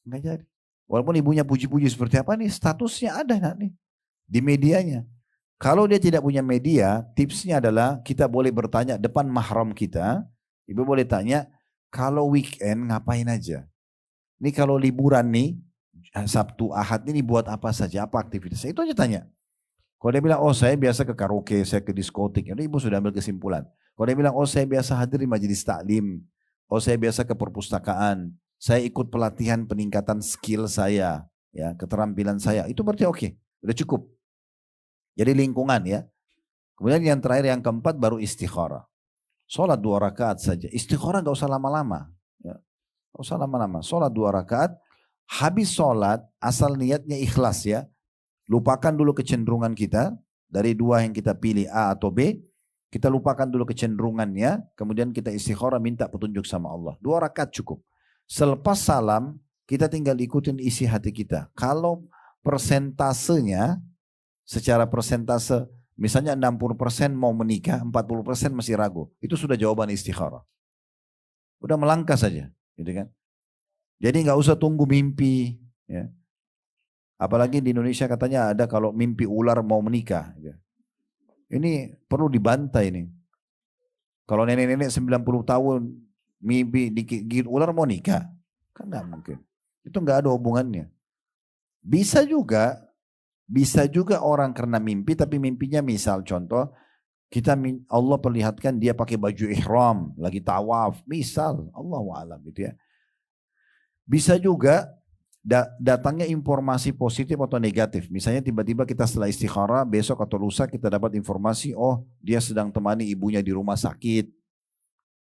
Nggak jadi. Walaupun ibunya puji-puji seperti apa nih, statusnya ada nih di medianya. Kalau dia tidak punya media, tipsnya adalah kita boleh bertanya depan mahram kita. Ibu boleh tanya, kalau weekend ngapain aja? Ini kalau liburan nih, Sabtu, Ahad ini buat apa saja, apa aktivitasnya? Itu aja tanya. Kalau dia bilang, oh saya biasa ke karaoke, saya ke diskotik, itu ibu sudah ambil kesimpulan. Kalau dia bilang, oh saya biasa hadir di majelis taklim, oh saya biasa ke perpustakaan, saya ikut pelatihan peningkatan skill saya, ya keterampilan saya, itu berarti oke, udah cukup. Jadi lingkungan ya. Kemudian yang terakhir, yang keempat baru istikharah. Sholat 2 rakaat saja, istikharah gak usah lama-lama. Ya. Gak usah lama-lama, sholat 2 rakaat, habis sholat asal niatnya ikhlas ya. Lupakan dulu kecenderungan kita, dari 2 yang kita pilih A atau B, kita lupakan dulu kecenderungannya, kemudian kita istikharah minta petunjuk sama Allah. 2 rakaat cukup. Selepas salam, kita tinggal ikutin isi hati kita. Kalau persentasenya, secara persentase, misalnya 60% mau menikah, 40% masih ragu, itu sudah jawaban istikharah. Udah melangkah saja, gitu kan. Jadi nggak usah tunggu mimpi, ya. Apalagi di Indonesia katanya ada kalau mimpi ular mau menikah. Ini perlu dibantai ini. Kalau nenek-nenek 90 tahun mimpi digigit ular mau nikah. Kan gak mungkin. Itu gak ada hubungannya. Bisa juga orang karena mimpi, tapi mimpinya misal contoh, Allah perlihatkan dia pakai baju ihram, lagi tawaf. Misal, Allahu a'lam gitu ya. Bisa juga datangnya informasi positif atau negatif. Misalnya tiba-tiba kita setelah istikharah, besok atau lusa kita dapat informasi, oh dia sedang temani ibunya di rumah sakit.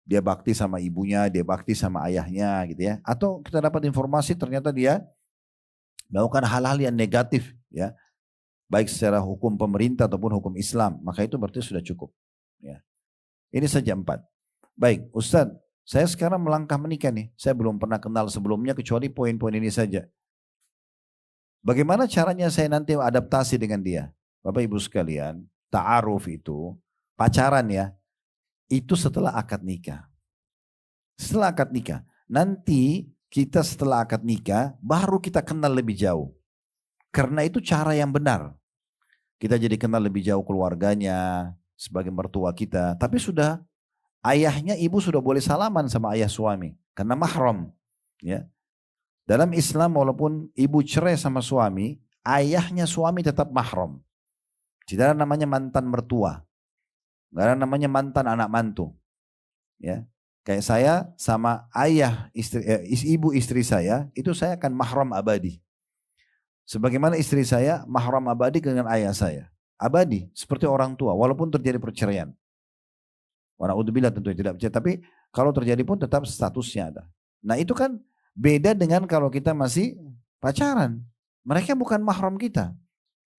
Dia bakti sama ibunya, dia bakti sama ayahnya gitu ya. Atau kita dapat informasi ternyata dia melakukan hal-hal yang negatif ya. Baik secara hukum pemerintah ataupun hukum Islam. Maka itu berarti sudah cukup. Ya. Ini saja 4. Baik Ustadz. Saya sekarang melangkah menikah nih. Saya belum pernah kenal sebelumnya kecuali poin-poin ini saja. Bagaimana caranya saya nanti adaptasi dengan dia? Bapak Ibu sekalian, ta'aruf itu, pacaran ya, itu setelah akad nikah. Setelah akad nikah. Nanti kita setelah akad nikah, baru kita kenal lebih jauh. Karena itu cara yang benar. Kita jadi kenal lebih jauh keluarganya, sebagai mertua kita. Tapi sudah ayahnya, ibu sudah boleh salaman sama ayah suami karena mahram, ya. Dalam Islam walaupun ibu cerai sama suami, ayahnya suami tetap mahram. Tidak ada namanya mantan mertua, nggak ada namanya mantan anak mantu, ya. Kayak saya sama ayah ibu istri saya itu saya akan mahram abadi. Sebagaimana istri saya mahram abadi dengan ayah saya, abadi seperti orang tua walaupun terjadi perceraian. Wanaudzubillah tentu tidak percaya, tapi kalau terjadi pun tetap statusnya ada. Nah itu kan beda dengan kalau kita masih pacaran. Mereka bukan mahram kita.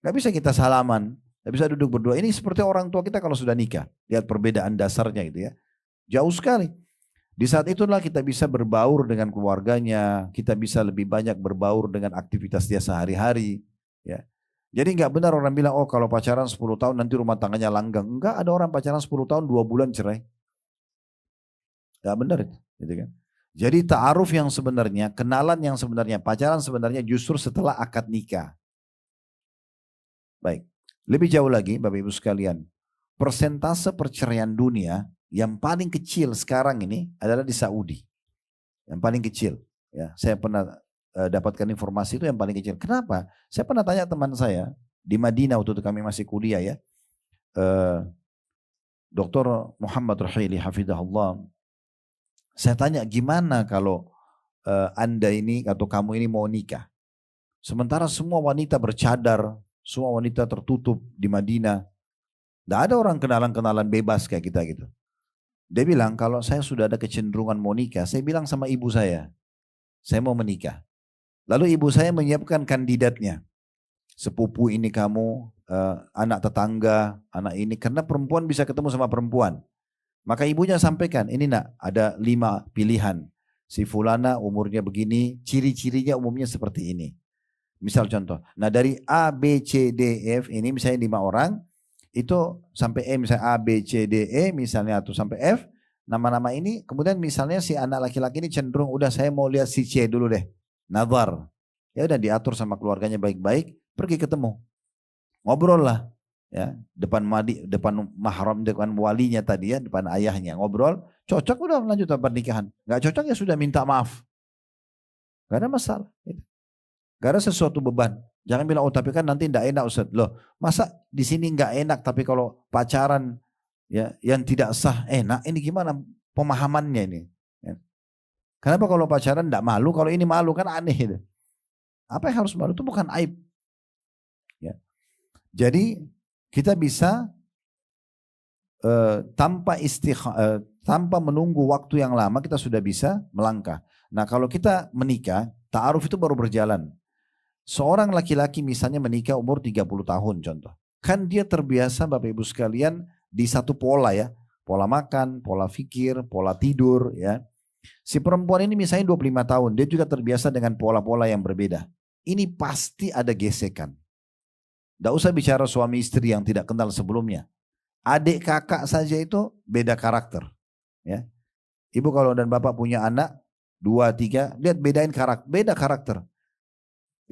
Gak bisa kita salaman, gak bisa duduk berdua. Ini seperti orang tua kita kalau sudah nikah. Lihat perbedaan dasarnya gitu ya. Jauh sekali. Di saat itulah kita bisa berbaur dengan keluarganya, kita bisa lebih banyak berbaur dengan aktivitas dia sehari-hari. Ya. Jadi nggak benar orang bilang, oh kalau pacaran 10 tahun nanti rumah tangganya langgeng. Enggak, ada orang pacaran 10 tahun 2 bulan cerai. Nggak benar itu. Gitu kan? Jadi ta'aruf yang sebenarnya, kenalan yang sebenarnya, pacaran sebenarnya justru setelah akad nikah. Baik, lebih jauh lagi Bapak Ibu sekalian. Persentase perceraian dunia yang paling kecil sekarang ini adalah di Saudi. Yang paling kecil. Ya, saya pernah dapatkan informasi itu yang paling kecil. Kenapa? Saya pernah tanya teman saya di Madinah waktu itu kami masih kuliah ya, Dr. Muhammad Rahili Hafidahullah. Saya tanya gimana kalau anda ini atau kamu ini mau nikah. Sementara semua wanita bercadar, semua wanita tertutup di Madinah. Tidak ada orang kenalan-kenalan bebas kayak kita gitu. Dia bilang kalau saya sudah ada kecenderungan mau nikah, saya bilang sama ibu saya mau menikah. Lalu ibu saya menyiapkan kandidatnya. Sepupu ini kamu, anak tetangga, anak ini. Karena perempuan bisa ketemu sama perempuan. Maka ibunya sampaikan, ini nak ada 5 pilihan. Si fulana umurnya begini, ciri-cirinya umumnya seperti ini. Misal contoh, nah dari A, B, C, D, F ini misalnya 5 orang, itu sampai E misalnya A, B, C, D, E misalnya atau sampai F, nama-nama ini kemudian misalnya si anak laki-laki ini cenderung udah saya mau lihat si C dulu deh, nazar. Ya udah diatur sama keluarganya baik-baik, pergi ketemu, ngobrol lah. Ya, depan mahram, depan walinya tadi ya, depan ayahnya ngobrol, cocok udah lanjut pernikahan. Nggak cocok ya sudah minta maaf. Gak ada masalah. Gak ada sesuatu beban. Jangan bilang, oh tapi kan nanti tidak enak Ustaz. Loh, masa di sini nggak enak tapi kalau pacaran ya yang tidak sah enak, ini gimana pemahamannya ini? Ya. Kenapa kalau pacaran tidak malu, kalau ini malu, kan aneh itu. Apa yang harus malu? Itu bukan aib. Ya. Jadi kita bisa tanpa menunggu waktu yang lama kita sudah bisa melangkah. Nah kalau kita menikah, ta'aruf itu baru berjalan. Seorang laki-laki misalnya menikah umur 30 tahun contoh. Kan dia terbiasa Bapak Ibu sekalian di satu pola ya. Pola makan, pola fikir, pola tidur ya. Si perempuan ini misalnya 25 tahun, dia juga terbiasa dengan pola-pola yang berbeda. Ini pasti ada gesekan. Tidak usah bicara suami istri yang tidak kenal sebelumnya. Adik kakak saja itu beda karakter. Ya. Ibu kalau dan bapak punya anak, 2, 3, lihat bedain karakter, beda karakter.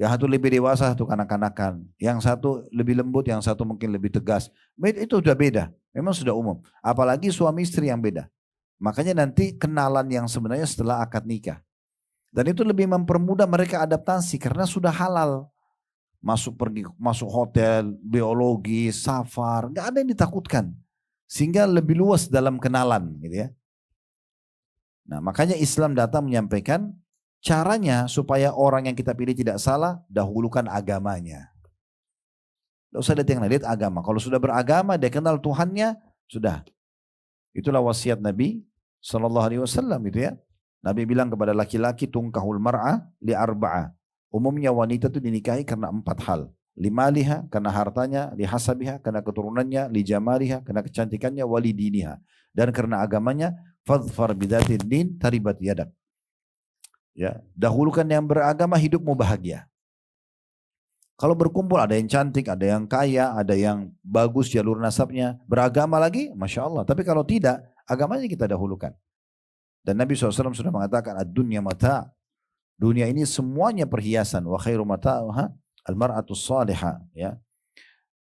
Yang satu lebih dewasa, satu kanak-kanakan. Yang satu lebih lembut, yang satu mungkin lebih tegas. Itu sudah beda, memang sudah umum. Apalagi suami istri yang beda. Makanya nanti kenalan yang sebenarnya setelah akad nikah. Dan itu lebih mempermudah mereka adaptasi karena sudah halal. Masuk hotel, biologi, safar, nggak ada yang ditakutkan, sehingga lebih luas dalam kenalan, gitu ya. Nah, makanya Islam datang menyampaikan caranya supaya orang yang kita pilih tidak salah, dahulukan agamanya. Tidak usah lihat yang lain, lihat agama. Kalau sudah beragama, dia kenal Tuhannya, sudah. Itulah wasiat Nabi SAW, gitu ya. Nabi bilang kepada laki-laki, tungkahul mar'ah li arba'ah. Umumnya wanita itu dinikahi karena 4 hal. Limaliha, karena hartanya, lihasabiha, karena keturunannya, lijamaliha, karena kecantikannya, walidiniha. Dan karena agamanya, fadfar bidatin din, taribat yadak. Ya, dahulukan yang beragama, hidupmu bahagia. Kalau berkumpul ada yang cantik, ada yang kaya, ada yang bagus jalur nasabnya, beragama lagi, Masya Allah. Tapi kalau tidak, agamanya kita dahulukan. Dan Nabi SAW sudah mengatakan, ad-dunya mata'. Dunia ini semuanya perhiasan. Wa khairu mata'uha al-mar'atus salihah. Ya.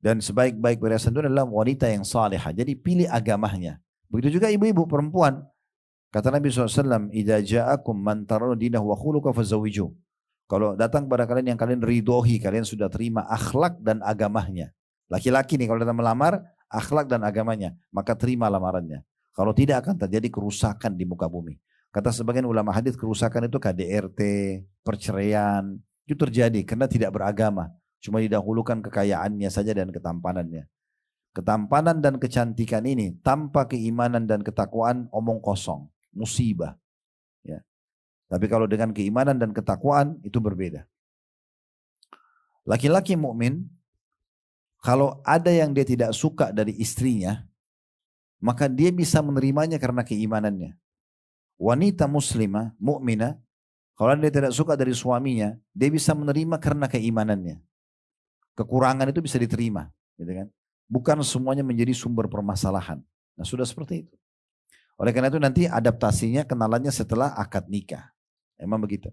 Dan sebaik-baik perhiasan itu adalah wanita yang salihah. Jadi pilih agamanya. Begitu juga ibu-ibu perempuan. Kata Nabi SAW, idza ja'akum man tarawna dinahu wa khuluquhu fazawwiju. Kalau datang kepada kalian yang kalian ridhoi, kalian sudah terima akhlak dan agamanya. Laki-laki nih kalau datang melamar, akhlak dan agamanya, maka terima lamarannya. Kalau tidak akan terjadi kerusakan di muka bumi. Kata sebagian ulama hadis, kerusakan itu KDRT, perceraian, itu terjadi karena tidak beragama. Cuma didahulukan kekayaannya saja dan ketampanannya. Ketampanan dan kecantikan ini tanpa keimanan dan ketakwaan omong kosong, musibah. Ya. Tapi kalau dengan keimanan dan ketakwaan itu berbeda. Laki-laki mukmin kalau ada yang dia tidak suka dari istrinya, maka dia bisa menerimanya karena keimanannya. Wanita muslimah, mukminah, kalau dia tidak suka dari suaminya, dia bisa menerima karena keimanannya. Kekurangan itu bisa diterima, gitu kan? Bukan semuanya menjadi sumber permasalahan. Nah, sudah seperti itu. Oleh karena itu nanti adaptasinya, kenalannya setelah akad nikah. Emang begitu.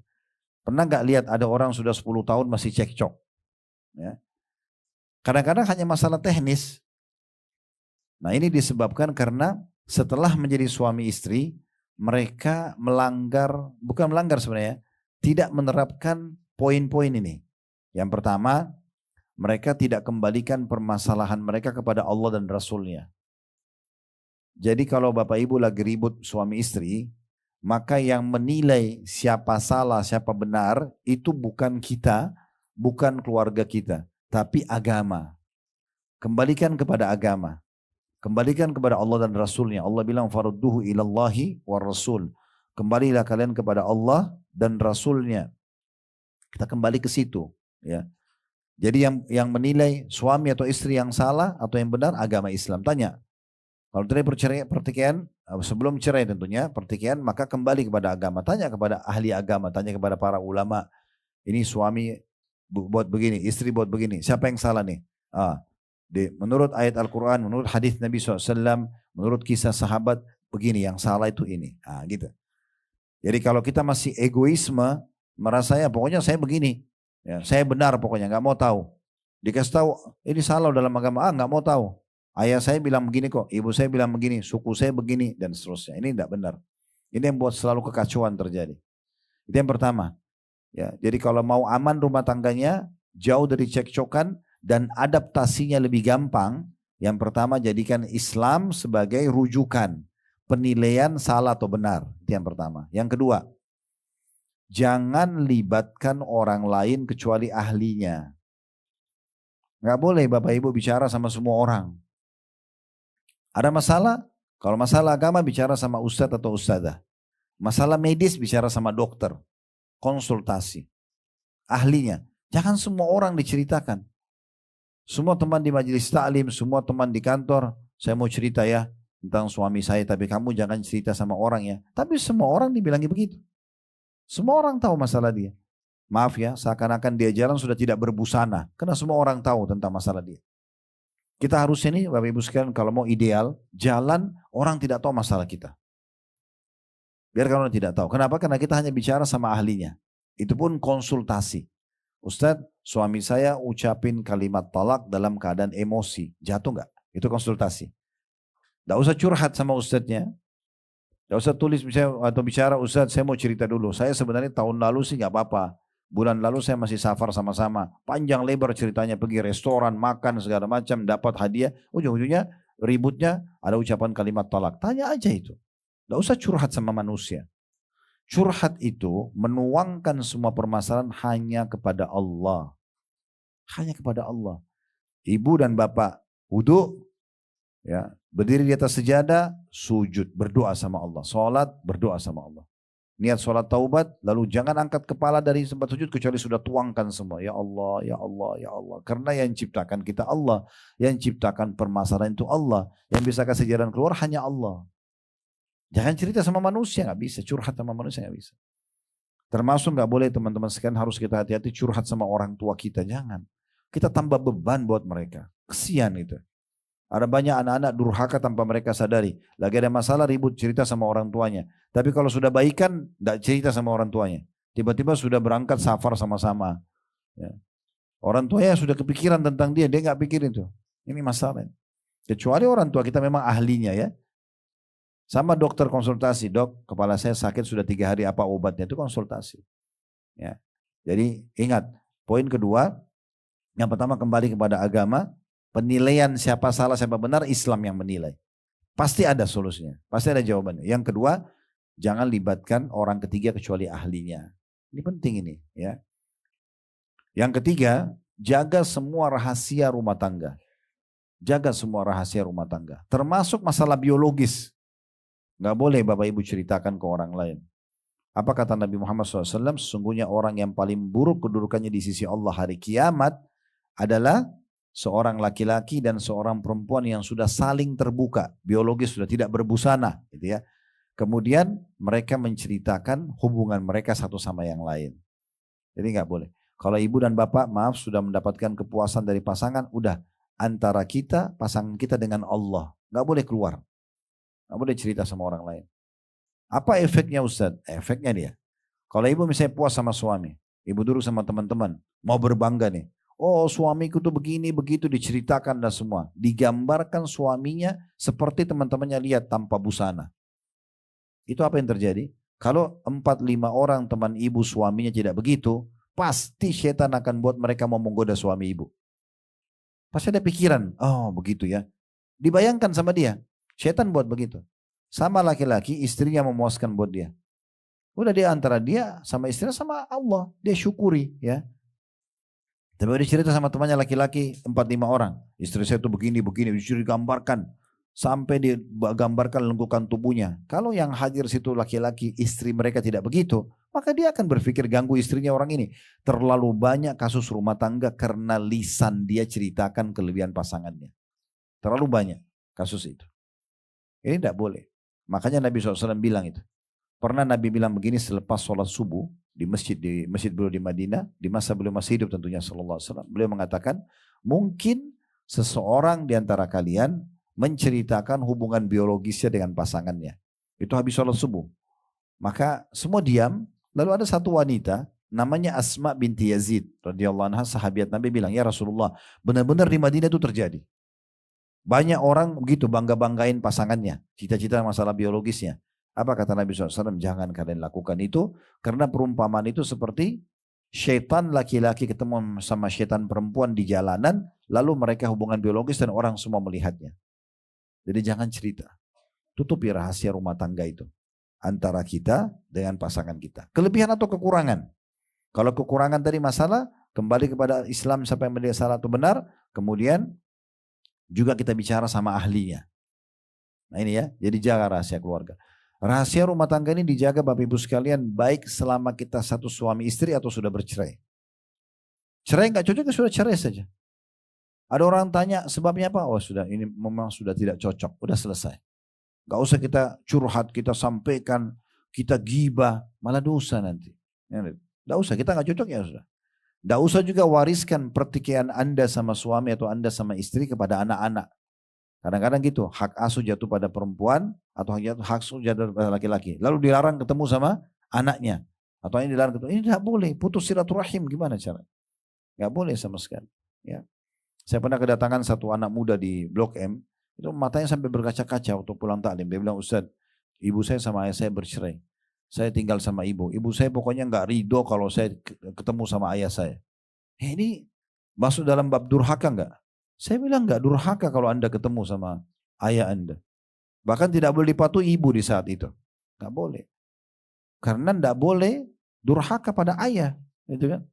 Pernah nggak lihat ada orang sudah 10 tahun masih cekcok? Ya. Kadang-kadang hanya masalah teknis. Nah, ini disebabkan karena setelah menjadi suami istri, mereka bukan melanggar sebenarnya, tidak menerapkan poin-poin ini. Yang pertama, mereka tidak kembalikan permasalahan mereka kepada Allah dan Rasulnya. Jadi kalau Bapak Ibu lagi ribut suami istri, maka yang menilai siapa salah, siapa benar, itu bukan kita, bukan keluarga kita, tapi agama. Kembalikan kepada agama. Kembalikan kepada Allah dan Rasulnya. Allah bilang farudduhu ilallahi wa rasul. Kembalilah kalian kepada Allah dan Rasulnya. Kita kembali ke situ. Ya. Jadi yang menilai suami atau istri yang salah atau yang benar agama Islam. Tanya. Kalau terjadi pertikaian, sebelum cerai tentunya pertikaian, maka kembali kepada agama, tanya kepada ahli agama, tanya kepada para ulama, ini suami buat begini, istri buat begini, siapa yang salah nih? Menurut ayat Al-Quran, menurut hadis Nabi SAW, menurut kisah sahabat, begini yang salah itu ini. Gitu. Jadi kalau kita masih egoisme, merasa ya pokoknya saya begini, ya, saya benar pokoknya, nggak mau tahu. Dikasih tahu ini salah dalam agama, nggak mau tahu. Ayah saya bilang begini kok, ibu saya bilang begini, suku saya begini dan seterusnya. Ini tidak benar. Ini yang buat selalu kekacauan terjadi. Itu yang pertama. Ya, jadi kalau mau aman rumah tangganya, jauh dari cekcokan dan adaptasinya lebih gampang. Yang pertama jadikan Islam sebagai rujukan penilaian salah atau benar. Itu yang pertama. Yang kedua, jangan libatkan orang lain kecuali ahlinya. Nggak boleh Bapak Ibu bicara sama semua orang. Ada masalah? Kalau masalah agama bicara sama ustadz atau ustadzah. Masalah medis bicara sama dokter. Konsultasi. Ahlinya. Jangan semua orang diceritakan. Semua teman di majelis taklim, semua teman di kantor. Saya mau cerita ya tentang suami saya. Tapi kamu jangan cerita sama orang ya. Tapi semua orang dibilangi begitu. Semua orang tahu masalah dia. Maaf ya, seakan-akan dia jalan sudah tidak berbusana. Karena semua orang tahu tentang masalah dia. Kita harusnya nih Bapak Ibu sekalian kalau mau ideal, jalan orang tidak tahu masalah kita. Biarkan orang tidak tahu. Kenapa? Karena kita hanya bicara sama ahlinya. Itu pun konsultasi. Ustadz, suami saya ucapin kalimat talak dalam keadaan emosi. Jatuh nggak? Itu konsultasi. Tidak usah curhat sama ustadznya. Tidak usah tulis atau bicara, Ustadz saya mau cerita dulu. Saya sebenarnya tahun lalu sih nggak apa-apa. Bulan lalu saya masih safar sama-sama. Panjang lebar ceritanya, pergi restoran, makan segala macam, dapat hadiah. Ujung-ujungnya ributnya ada ucapan kalimat talak. Tanya aja itu. Tidak usah curhat sama manusia. Curhat itu menuangkan semua permasalahan hanya kepada Allah. Hanya kepada Allah. Ibu dan bapak wudhu, ya, berdiri di atas sejadah, sujud, berdoa sama Allah. Salat, berdoa sama Allah. Niat sholat taubat, lalu jangan angkat kepala dari tempat sujud kecuali sudah tuangkan semua. Ya Allah, ya Allah, ya Allah. Karena yang ciptakan kita Allah. Yang ciptakan permasalahan itu Allah. Yang bisa kasih jalan keluar hanya Allah. Jangan cerita sama manusia, nggak bisa. Curhat sama manusia nggak bisa. Termasuk nggak boleh teman-teman sekalian, harus kita hati-hati curhat sama orang tua kita. Jangan. Kita tambah beban buat mereka. Kesian itu. Ada banyak anak-anak durhaka tanpa mereka sadari. Lagi ada masalah ribut cerita sama orang tuanya. Tapi kalau sudah baikan, tidak cerita sama orang tuanya. Tiba-tiba sudah berangkat safar sama-sama. Ya. Orang tuanya sudah kepikiran tentang dia nggak pikirin itu. Ini masalah. Kecuali orang tua kita memang ahlinya ya. Sama dokter konsultasi, dok kepala saya sakit sudah 3 hari apa obatnya, itu konsultasi. Ya. Jadi ingat, poin kedua, yang pertama kembali kepada agama. Penilaian siapa salah siapa benar Islam yang menilai. Pasti ada solusinya, pasti ada jawabannya. Yang kedua, jangan libatkan orang ketiga kecuali ahlinya. Ini penting ini ya. Yang ketiga, jaga semua rahasia rumah tangga. Jaga semua rahasia rumah tangga. Termasuk masalah biologis. Gak boleh Bapak Ibu ceritakan ke orang lain. Apa kata Nabi Muhammad SAW? Sesungguhnya orang yang paling buruk kedudukannya di sisi Allah hari kiamat adalah seorang laki-laki dan seorang perempuan yang sudah saling terbuka, biologis sudah tidak berbusana, gitu ya. Kemudian mereka menceritakan hubungan mereka satu sama yang lain. Jadi nggak boleh. Kalau ibu dan bapak maaf sudah mendapatkan kepuasan dari pasangan, udah antara kita, pasangan kita dengan Allah, nggak boleh keluar, nggak boleh cerita sama orang lain. Apa efeknya Ustadz? Efeknya dia. Kalau ibu misalnya puas sama suami, ibu duduk sama teman-teman, mau berbangga nih. Oh suamiku tuh begini, begitu diceritakan dan semua. Digambarkan suaminya seperti teman-temannya lihat tanpa busana. Itu apa yang terjadi? Kalau 4-5 orang teman ibu suaminya tidak begitu, pasti setan akan buat mereka mau menggoda suami ibu. Pasti ada pikiran, oh begitu ya. Dibayangkan sama dia, setan buat begitu. Sama laki-laki, istrinya memuaskan buat dia. Udah dia antara dia sama istrinya sama Allah, dia syukuri ya. Tapi dia cerita sama temannya laki-laki 4-5 orang. Istri saya itu begini, disuruh digambarkan. Sampai digambarkan lengkukan tubuhnya. Kalau yang hadir situ laki-laki, istri mereka tidak begitu. Maka dia akan berpikir ganggu istrinya orang ini. Terlalu banyak kasus rumah tangga karena lisan dia ceritakan kelebihan pasangannya. Terlalu banyak kasus itu. Ini tidak boleh. Makanya Nabi SAW bilang itu. Pernah Nabi bilang begini selepas sholat subuh di masjid beliau di Madinah, di masa beliau masih hidup tentunya sallallahu alaihi wasallam. Beliau mengatakan, mungkin seseorang di antara kalian menceritakan hubungan biologisnya dengan pasangannya. Itu habis sholat subuh. Maka semua diam, lalu ada satu wanita namanya Asma binti Yazid radhiyallahu anha, sahabiat Nabi, bilang, "Ya Rasulullah, benar-benar di Madinah itu terjadi. Banyak orang begitu bangga-banggain pasangannya, cita-cita masalah biologisnya." Apa kata Nabi SAW? Jangan kalian lakukan itu, karena perumpamaan itu seperti syaitan laki-laki ketemu sama syaitan perempuan di jalanan, lalu mereka hubungan biologis dan orang semua melihatnya. Jadi jangan cerita. Tutupi rahasia rumah tangga itu antara kita dengan pasangan kita. Kelebihan atau kekurangan? Kalau kekurangan tadi masalah, kembali kepada Islam siapa yang menilai salah atau benar, kemudian juga kita bicara sama ahlinya. Nah ini ya, jadi jaga rahasia keluarga. Rahasia rumah tangga ini dijaga Bapak Ibu sekalian, baik selama kita satu suami istri atau sudah bercerai. Cerai nggak cocok, sudah cerai saja. Ada orang tanya sebabnya apa? Oh sudah, ini memang sudah tidak cocok, udah selesai. Gak usah kita curhat, kita sampaikan, kita gibah, malah dosa nanti. Gak usah, kita gak cocok ya sudah. Gak usah juga wariskan pertikaian Anda sama suami atau Anda sama istri kepada anak-anak. Kadang-kadang gitu, hak asuh jatuh pada perempuan atau hak asuh jatuh pada laki-laki. Lalu dilarang ketemu sama anaknya. Atau ini dilarang ketemu, ini tidak boleh, putus silaturahim, gimana cara? Gak boleh sama sekali. Ya. Saya pernah kedatangan satu anak muda di Blok M, itu matanya sampai berkaca-kaca waktu pulang taklim. Dia bilang, "Ustaz, ibu saya sama ayah saya bercerai. Saya tinggal sama ibu. Ibu saya pokoknya nggak ridho kalau saya ketemu sama ayah saya." Ini masuk dalam bab durhaka nggak? Saya bilang nggak durhaka kalau Anda ketemu sama ayah Anda. Bahkan tidak boleh dipatuhi ibu di saat itu. Nggak boleh. Karena nggak boleh durhaka pada ayah. Gitu kan?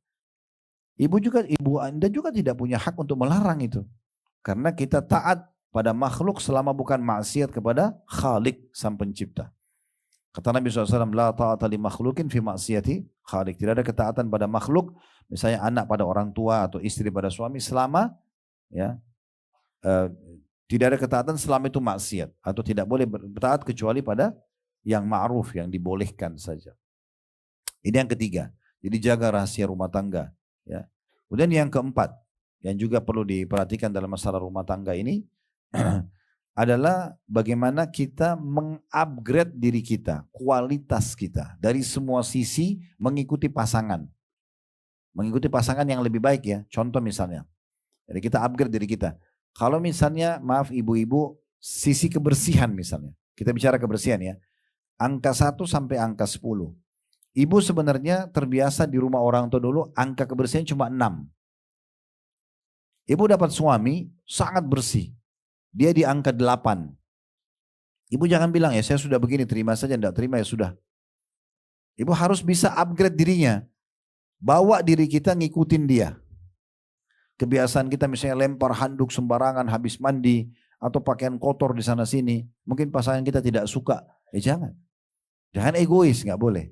Ibu Anda juga tidak punya hak untuk melarang itu. Karena kita taat pada makhluk selama bukan maksiat kepada Khalik sang pencipta. Kata Nabi SAW, la ta'ata li makhlukin fi maksiati Khalik. Tidak ada ketaatan pada makhluk, misalnya anak pada orang tua atau istri pada suami, selama ya tidak ada ketaatan selama itu maksiat, atau tidak boleh bertaat kecuali pada yang ma'ruf, yang dibolehkan saja. Ini yang ketiga. Jadi jaga rahasia rumah tangga. Ya. Kemudian yang keempat, yang juga perlu diperhatikan dalam masalah rumah tangga ini adalah bagaimana kita mengupgrade diri kita, kualitas kita dari semua sisi, mengikuti pasangan. Mengikuti pasangan yang lebih baik ya. Contoh misalnya, jadi kita upgrade diri kita. Kalau misalnya, maaf ibu-ibu, sisi kebersihan misalnya. Kita bicara kebersihan ya. Angka 1 sampai angka 10. Ibu sebenarnya terbiasa di rumah orang tua dulu, angka kebersihan cuma 6. Ibu dapat suami sangat bersih. Dia di angka 8. Ibu jangan bilang ya saya sudah begini, terima saja, tidak terima ya sudah. Ibu harus bisa upgrade dirinya. Bawa diri kita ngikutin dia. Kebiasaan kita misalnya lempar handuk sembarangan habis mandi, atau pakaian kotor di sana sini. Mungkin pasangan kita tidak suka. Jangan. Jangan egois, nggak boleh.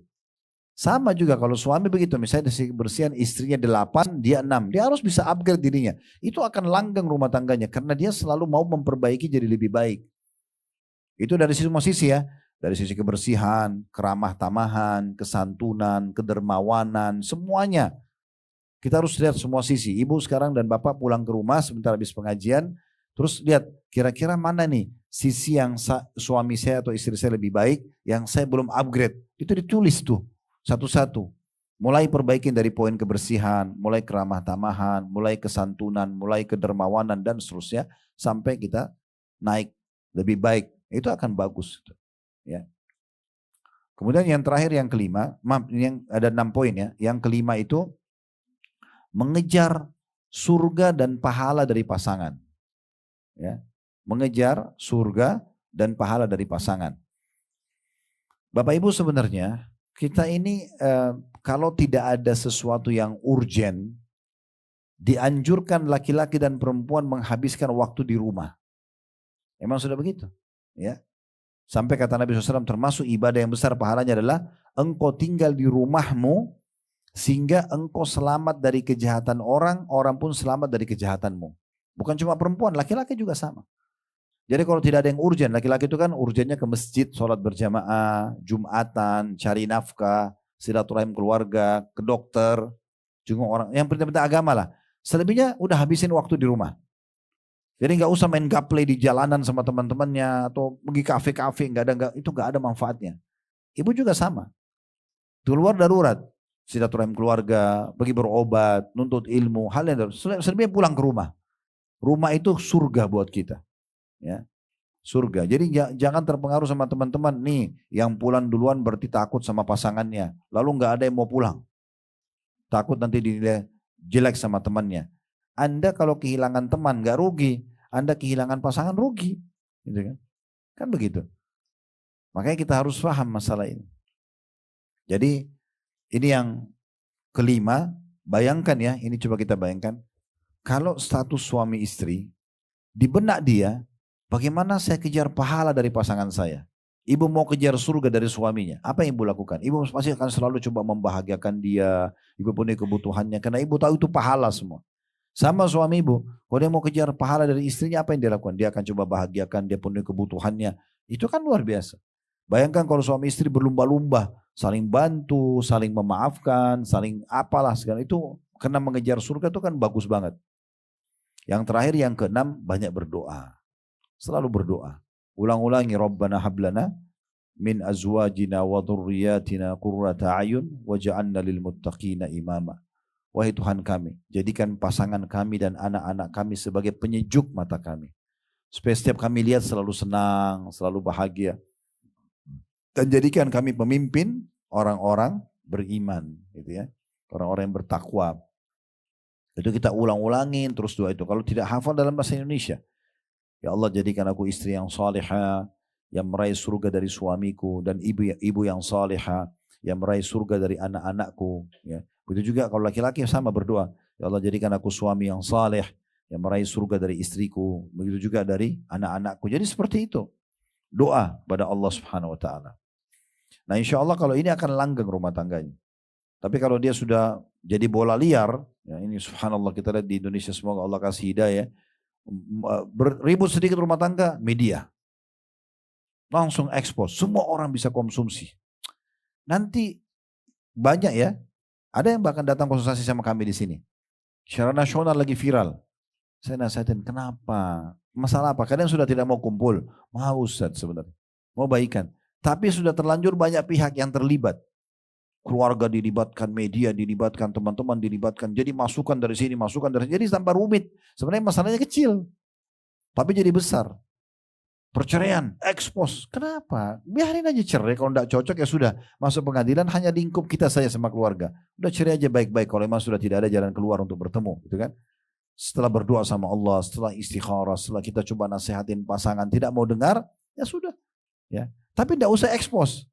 Sama juga kalau suami begitu, misalnya dari kebersihan istrinya 8, dia 6. Dia harus bisa upgrade dirinya. Itu akan langgeng rumah tangganya, karena dia selalu mau memperbaiki jadi lebih baik. Itu dari semua sisi ya. Dari sisi kebersihan, keramah tamahan, kesantunan, kedermawanan, semuanya. Kita harus lihat semua sisi. Ibu sekarang dan bapak pulang ke rumah sebentar habis pengajian, terus lihat kira-kira mana nih sisi yang suami saya atau istri saya lebih baik, yang saya belum upgrade. Itu ditulis tuh satu-satu. Mulai perbaikin dari poin kebersihan, mulai keramah tamahan, mulai kesantunan, mulai kedermawanan dan seterusnya, sampai kita naik lebih baik. Itu akan bagus. Ya. Kemudian yang terakhir, yang kelima, yang ada 6 poin ya. Yang kelima itu mengejar surga dan pahala dari pasangan. Ya. Mengejar surga dan pahala dari pasangan. Bapak Ibu, sebenarnya kita ini kalau tidak ada sesuatu yang urgen, dianjurkan laki-laki dan perempuan menghabiskan waktu di rumah. Emang sudah begitu? Ya. Sampai kata Nabi SAW, termasuk ibadah yang besar pahalanya adalah engkau tinggal di rumahmu sehingga engkau selamat dari kejahatan orang, orang pun selamat dari kejahatanmu. Bukan cuma perempuan, laki-laki juga sama. Jadi kalau tidak ada yang urgen, laki-laki itu kan urgennya ke masjid, sholat berjamaah, jumatan, cari nafkah, silaturahim keluarga, ke dokter, jenguk orang, yang penting-penting agama lah. Selebihnya udah habisin waktu di rumah. Jadi nggak usah main gaple di jalanan sama teman-temannya atau pergi kafe-kafe, itu nggak ada manfaatnya. Ibu juga sama. Keluar darurat, silaturahim keluarga, pergi berobat, nuntut ilmu, hal yang darurat. Selebihnya pulang ke rumah. Rumah itu surga buat kita. Ya, surga. Jadi jangan terpengaruh sama teman-teman nih, yang pulang duluan berarti takut sama pasangannya. Lalu nggak ada yang mau pulang. Takut nanti dinilai jelek sama temannya. Anda kalau kehilangan teman nggak rugi, Anda kehilangan pasangan rugi, gitu kan? Kan begitu. Makanya kita harus paham masalah ini. Jadi ini yang kelima, bayangkan ya, ini coba kita bayangkan. Kalau status suami istri, di benak dia, bagaimana saya kejar pahala dari pasangan saya? Ibu mau kejar surga dari suaminya, apa yang ibu lakukan? Ibu pasti akan selalu coba membahagiakan dia, ibu punya kebutuhannya, karena ibu tahu itu pahala semua. Sama suami ibu, kalau dia mau kejar pahala dari istrinya, apa yang dia lakukan? Dia akan coba bahagiakan, dia punya kebutuhannya. Itu kan luar biasa. Bayangkan kalau suami istri berlumba-lumba, saling bantu, saling memaafkan, saling apalah segala itu, karena mengejar surga itu kan bagus banget. Yang terakhir, yang keenam, banyak berdoa. Selalu berdoa. Ulang-ulangi, Rabbana hablana min azwajina wa dhurriyyatina qurrata a'yun waj'alna lil muttaqina imama. Wahai Tuhan kami, jadikan pasangan kami dan anak-anak kami sebagai penyejuk mata kami. Supaya setiap kami lihat selalu senang, selalu bahagia. Dan jadikan kami pemimpin orang-orang beriman, gitu ya. Orang-orang yang bertakwa. Itu kita ulang-ulangin terus doa itu. Kalau tidak hafal dalam bahasa Indonesia, ya Allah jadikan aku istri yang salihah, yang meraih surga dari suamiku, dan ibu yang salihah, yang meraih surga dari anak-anakku. Ya. Begitu juga kalau laki-laki sama berdoa, ya Allah jadikan aku suami yang saleh, yang meraih surga dari istriku. Begitu juga dari anak-anakku. Jadi seperti itu. Doa pada Allah Subhanahu Wa Taala. Nah insya Allah kalau ini akan langgeng rumah tangganya. Tapi kalau dia sudah jadi bola liar, ya ini subhanallah kita lihat di Indonesia, semoga Allah kasih hidayah. Ribut sedikit rumah tangga, media. Langsung ekspos, semua orang bisa konsumsi. Nanti banyak ya, ada yang bahkan datang konsultasi sama kami di sini. Secara nasional lagi viral. Saya nasihatin, kenapa? Masalah apa? Kadang sudah tidak mau kumpul. Mau Ustaz sebenarnya. Mau baikan. Tapi sudah terlanjur banyak pihak yang terlibat. Keluarga dilibatkan, media dilibatkan, teman-teman dilibatkan. Jadi masukan dari sini, masukan dari sini. Jadi tambah rumit. Sebenarnya masalahnya kecil. Tapi jadi besar. Perceraian, ekspos. Kenapa? Biarin aja cerai. Kalau tidak cocok ya sudah. Masuk pengadilan hanya lingkup kita saja sama keluarga. Udah cerai aja baik-baik. Kalau memang sudah tidak ada jalan keluar untuk bertemu. Gitu kan? Setelah berdoa sama Allah, setelah istikharah, setelah kita coba nasihatin pasangan, tidak mau dengar, ya sudah. Ya. Tapi tidak usah ekspos.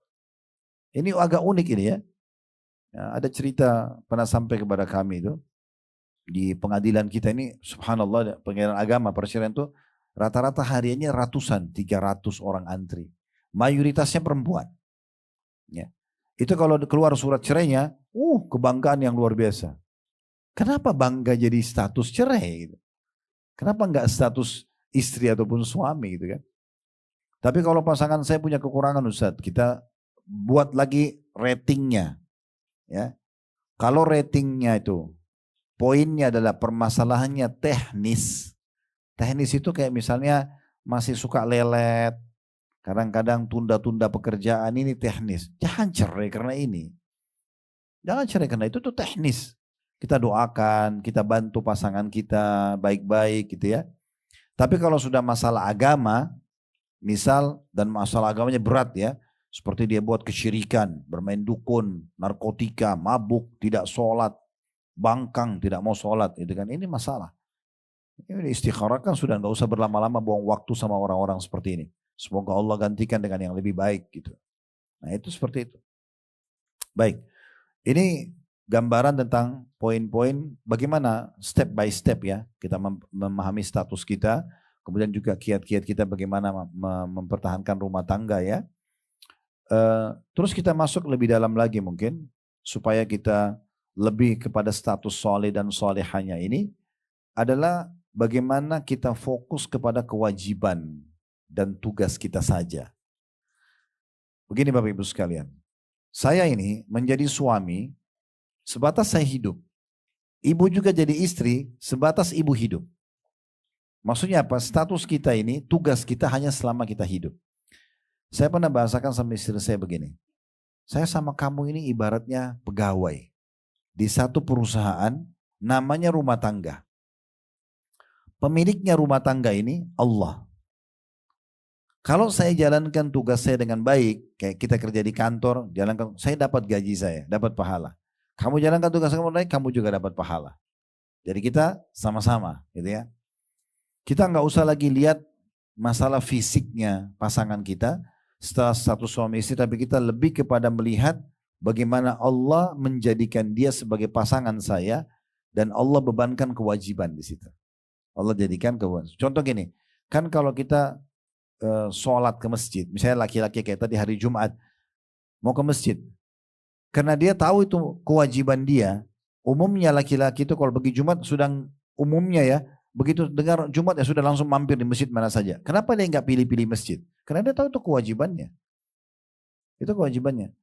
Ini agak unik ini ya. Ya, ada cerita pernah sampai kepada kami itu. Di pengadilan kita ini, subhanallah, pengadilan agama, perceraian itu, rata-rata hariannya ratusan, 300 orang antri. Mayoritasnya perempuan. Ya. Itu kalau keluar surat cerainya, kebanggaan yang luar biasa. Kenapa bangga jadi status cerai gitu? Kenapa enggak status istri ataupun suami gitu kan? Tapi kalau pasangan saya punya kekurangan Ustaz, kita buat lagi ratingnya. Ya. Kalau ratingnya itu, poinnya adalah permasalahannya teknis. Teknis itu kayak misalnya masih suka lelet, kadang-kadang tunda-tunda pekerjaan, ini teknis. Jangan cerai karena ini. Jangan cerai karena itu tuh teknis. Kita doakan, kita bantu pasangan kita baik-baik gitu ya. Tapi kalau sudah masalah agama, misal dan masalah agamanya berat ya, seperti dia buat kesyirikan, bermain dukun, narkotika, mabuk, tidak sholat, bangkang, tidak mau sholat, itu kan ini masalah. Ini istikharah kan sudah nggak usah berlama-lama buang waktu sama orang-orang seperti ini. Semoga Allah gantikan dengan yang lebih baik gitu. Nah itu seperti itu. Baik, ini gambaran tentang poin-poin bagaimana step by step ya kita memahami status kita, kemudian juga kiat-kiat kita bagaimana mempertahankan rumah tangga ya. Terus kita masuk lebih dalam lagi mungkin supaya kita lebih kepada status soleh dan solehanya ini adalah bagaimana kita fokus kepada kewajiban. dan tugas kita saja. Begini Bapak Ibu sekalian, saya ini menjadi suami sebatas saya hidup. Ibu juga jadi istri sebatas ibu hidup. Maksudnya apa? Status kita ini, tugas kita hanya selama kita hidup. Saya pernah bahasakan sama istri saya begini. Saya sama kamu ini ibaratnya pegawai di satu perusahaan namanya rumah tangga. Pemiliknya rumah tangga ini Allah. Kalau saya jalankan tugas saya dengan baik, kayak kita kerja di kantor, jalankan, saya dapat gaji saya, dapat pahala. Kamu jalankan tugas kamu baik, kamu juga dapat pahala. Jadi kita sama-sama, gitu ya. Kita nggak usah lagi lihat masalah fisiknya pasangan kita setelah satu suami istri, tapi kita lebih kepada melihat bagaimana Allah menjadikan dia sebagai pasangan saya dan Allah bebankan kewajiban di situ. Allah jadikan kewajiban. Contoh gini, kan kalau kita sholat ke masjid, misalnya laki-laki kayak tadi hari Jumat mau ke masjid, karena dia tahu itu kewajiban dia. Umumnya laki-laki itu kalau pergi Jumat sudah umumnya ya, begitu dengar Jumat ya sudah langsung mampir di masjid mana saja. Kenapa dia nggak pilih-pilih masjid? Karena dia tahu itu kewajibannya. Itu kewajibannya.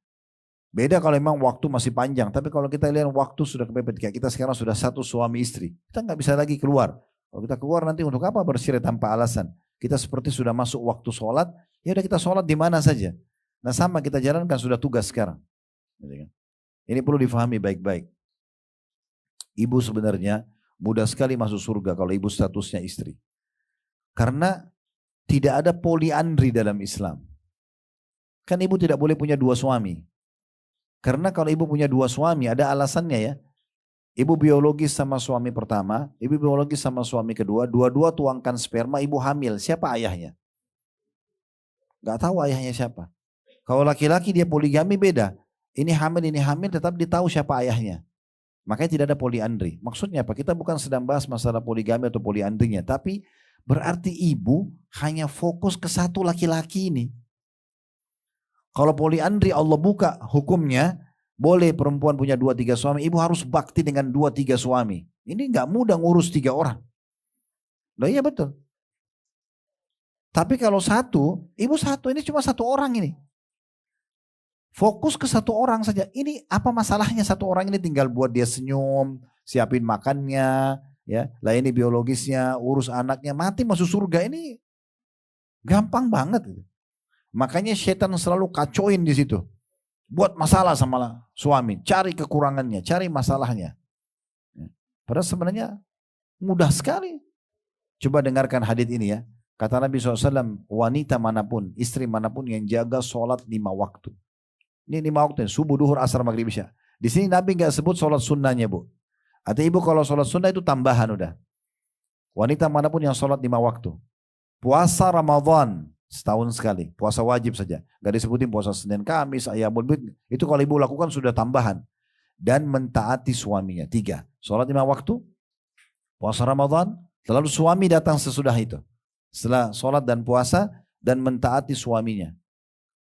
Beda kalau memang waktu masih panjang, tapi kalau kita lihat waktu sudah kepepet, kayak kita sekarang sudah satu suami istri, kita nggak bisa lagi keluar. Kalau kita keluar nanti untuk apa bercerai tanpa alasan? Kita seperti sudah masuk waktu sholat, ya udah kita sholat di mana saja. Nah sama kita jalankan sudah tugas sekarang. Ini perlu difahami baik-baik. Ibu sebenarnya mudah sekali masuk surga kalau ibu statusnya istri. Karena tidak ada poliandri dalam Islam. Kan ibu tidak boleh punya dua suami. Karena kalau ibu punya dua suami ada alasannya ya. Ibu biologis sama suami pertama, ibu biologis sama suami kedua, dua-dua tuangkan sperma, ibu hamil. Siapa ayahnya? Gak tahu ayahnya siapa. Kalau laki-laki dia poligami beda. Ini hamil, tetap ditahu siapa ayahnya. Makanya tidak ada poliandri. Maksudnya apa? Kita bukan sedang bahas masalah poligami atau poliandrinya. Tapi berarti ibu hanya fokus ke satu laki-laki ini. Kalau poliandri Allah buka hukumnya, boleh perempuan punya 2-3 suami, ibu harus bakti dengan 2-3 suami. Ini gak mudah ngurus 3 orang. Loh iya betul. Tapi kalau satu, ibu satu, ini cuma satu orang ini. Fokus ke satu orang saja. Ini apa masalahnya satu orang ini tinggal buat dia senyum, siapin makannya, ya. Lah ini biologisnya, urus anaknya, mati masuk surga ini gampang banget. Makanya setan selalu kacauin di situ. Buat masalah sama suami, cari kekurangannya, cari masalahnya. Padahal sebenarnya mudah sekali. Coba dengarkan hadits ini ya. Kata Nabi SAW, wanita manapun, istri manapun yang jaga sholat 5 waktu. Ini 5 waktu, subuh, duhur, asar, maghrib, isya. Di sini Nabi nggak sebut sholat sunnahnya bu. Artinya ibu kalau sholat sunnah itu tambahan udah. Wanita manapun yang sholat 5 waktu. Puasa Ramadan. Setahun sekali, puasa wajib saja. Gak disebutin puasa Senin Kamis, Ayyamul Bid. Itu kalau ibu lakukan sudah tambahan. Dan mentaati suaminya. 3, sholat 5 waktu, puasa Ramadan, lalu suami datang sesudah itu. Setelah sholat dan puasa, dan mentaati suaminya.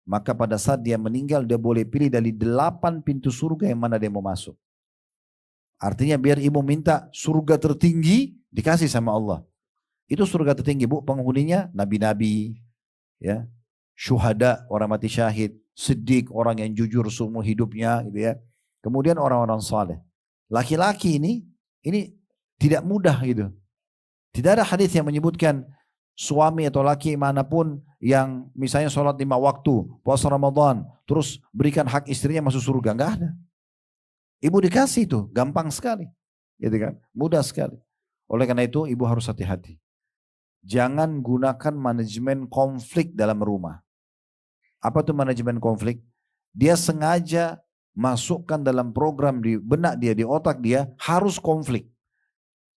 Maka pada saat dia meninggal, dia boleh pilih dari 8 pintu surga yang mana dia mau masuk. Artinya biar ibu minta surga tertinggi, dikasih sama Allah. Itu surga tertinggi bu, penghuninya nabi-nabi, ya, syuhada, orang mati syahid, siddiq, orang yang jujur seumur hidupnya, gitu ya. Kemudian orang-orang saleh. Laki-laki ini tidak mudah gitu. Tidak ada hadis yang menyebutkan suami atau laki manapun yang misalnya sholat 5 waktu, puasa Ramadan, terus berikan hak istrinya masuk surga, enggak ada. Ibu dikasih itu, gampang sekali, gitu kan, mudah sekali. Oleh karena itu ibu harus hati-hati. Jangan gunakan manajemen konflik dalam rumah. Apa itu manajemen konflik? Dia sengaja masukkan dalam program di benak dia, di otak dia, harus konflik.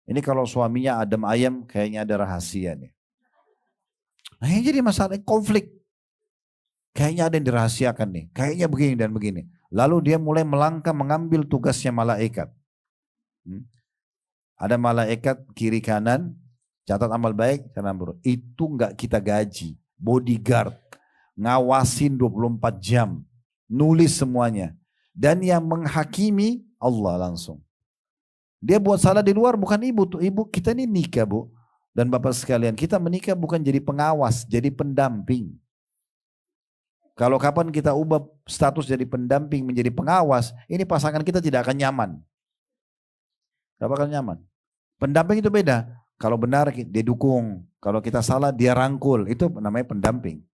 Ini kalau suaminya adem ayam, kayaknya ada rahasia nih. Nah ini jadi masalah konflik. Kayaknya ada yang dirahasiakan nih. Kayaknya begini dan begini. Lalu dia mulai melangkah mengambil tugasnya malaikat. Ada malaikat kiri kanan, catat amal baik, catat amal buruk. Itu enggak kita gaji. Bodyguard. Ngawasin 24 jam. Nulis semuanya. Dan yang menghakimi Allah langsung. Dia buat salah di luar bukan ibu tuh. Ibu kita ini nikah bu. dan bapak sekalian, kita menikah bukan jadi pengawas, jadi pendamping. Kalau kapan kita ubah status jadi pendamping menjadi pengawas, ini pasangan kita tidak akan nyaman. Gak bakal nyaman. Pendamping itu beda. Kalau benar dia dukung, kalau kita salah dia rangkul, itu namanya pendamping.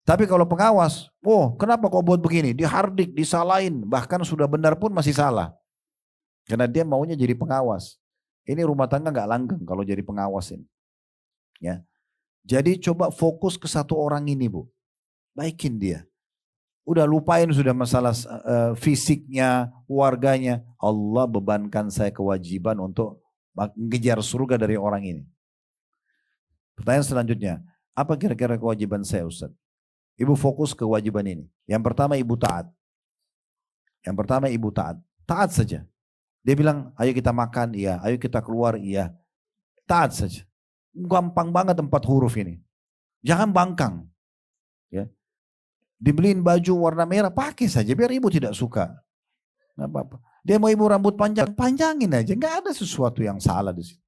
Tapi kalau pengawas, oh kenapa kau buat begini? Dihardik, disalahin, bahkan sudah benar pun masih salah. Karena dia maunya jadi pengawas. Ini rumah tangga gak langgeng kalau jadi pengawas ini. Ya. Jadi coba fokus ke satu orang ini Bu. Baikin dia. Udah lupain sudah masalah fisiknya, warganya. Allah bebankan saya kewajiban untuk mengejar surga dari orang ini. Pertanyaan selanjutnya, apa kira-kira kewajiban saya Ustaz? Ibu fokus ke kewajiban ini. Yang pertama ibu taat. Yang pertama ibu taat. Taat saja. Dia bilang, ayo kita makan, iya. Ayo kita keluar, iya. Taat saja. Gampang banget 4 huruf ini. Jangan bangkang. Ya. Dibeliin baju warna merah, pakai saja. Biar ibu tidak suka. Nggak apa-apa. Dia mau ibu rambut panjang, panjangin aja. Nggak ada sesuatu yang salah di situ.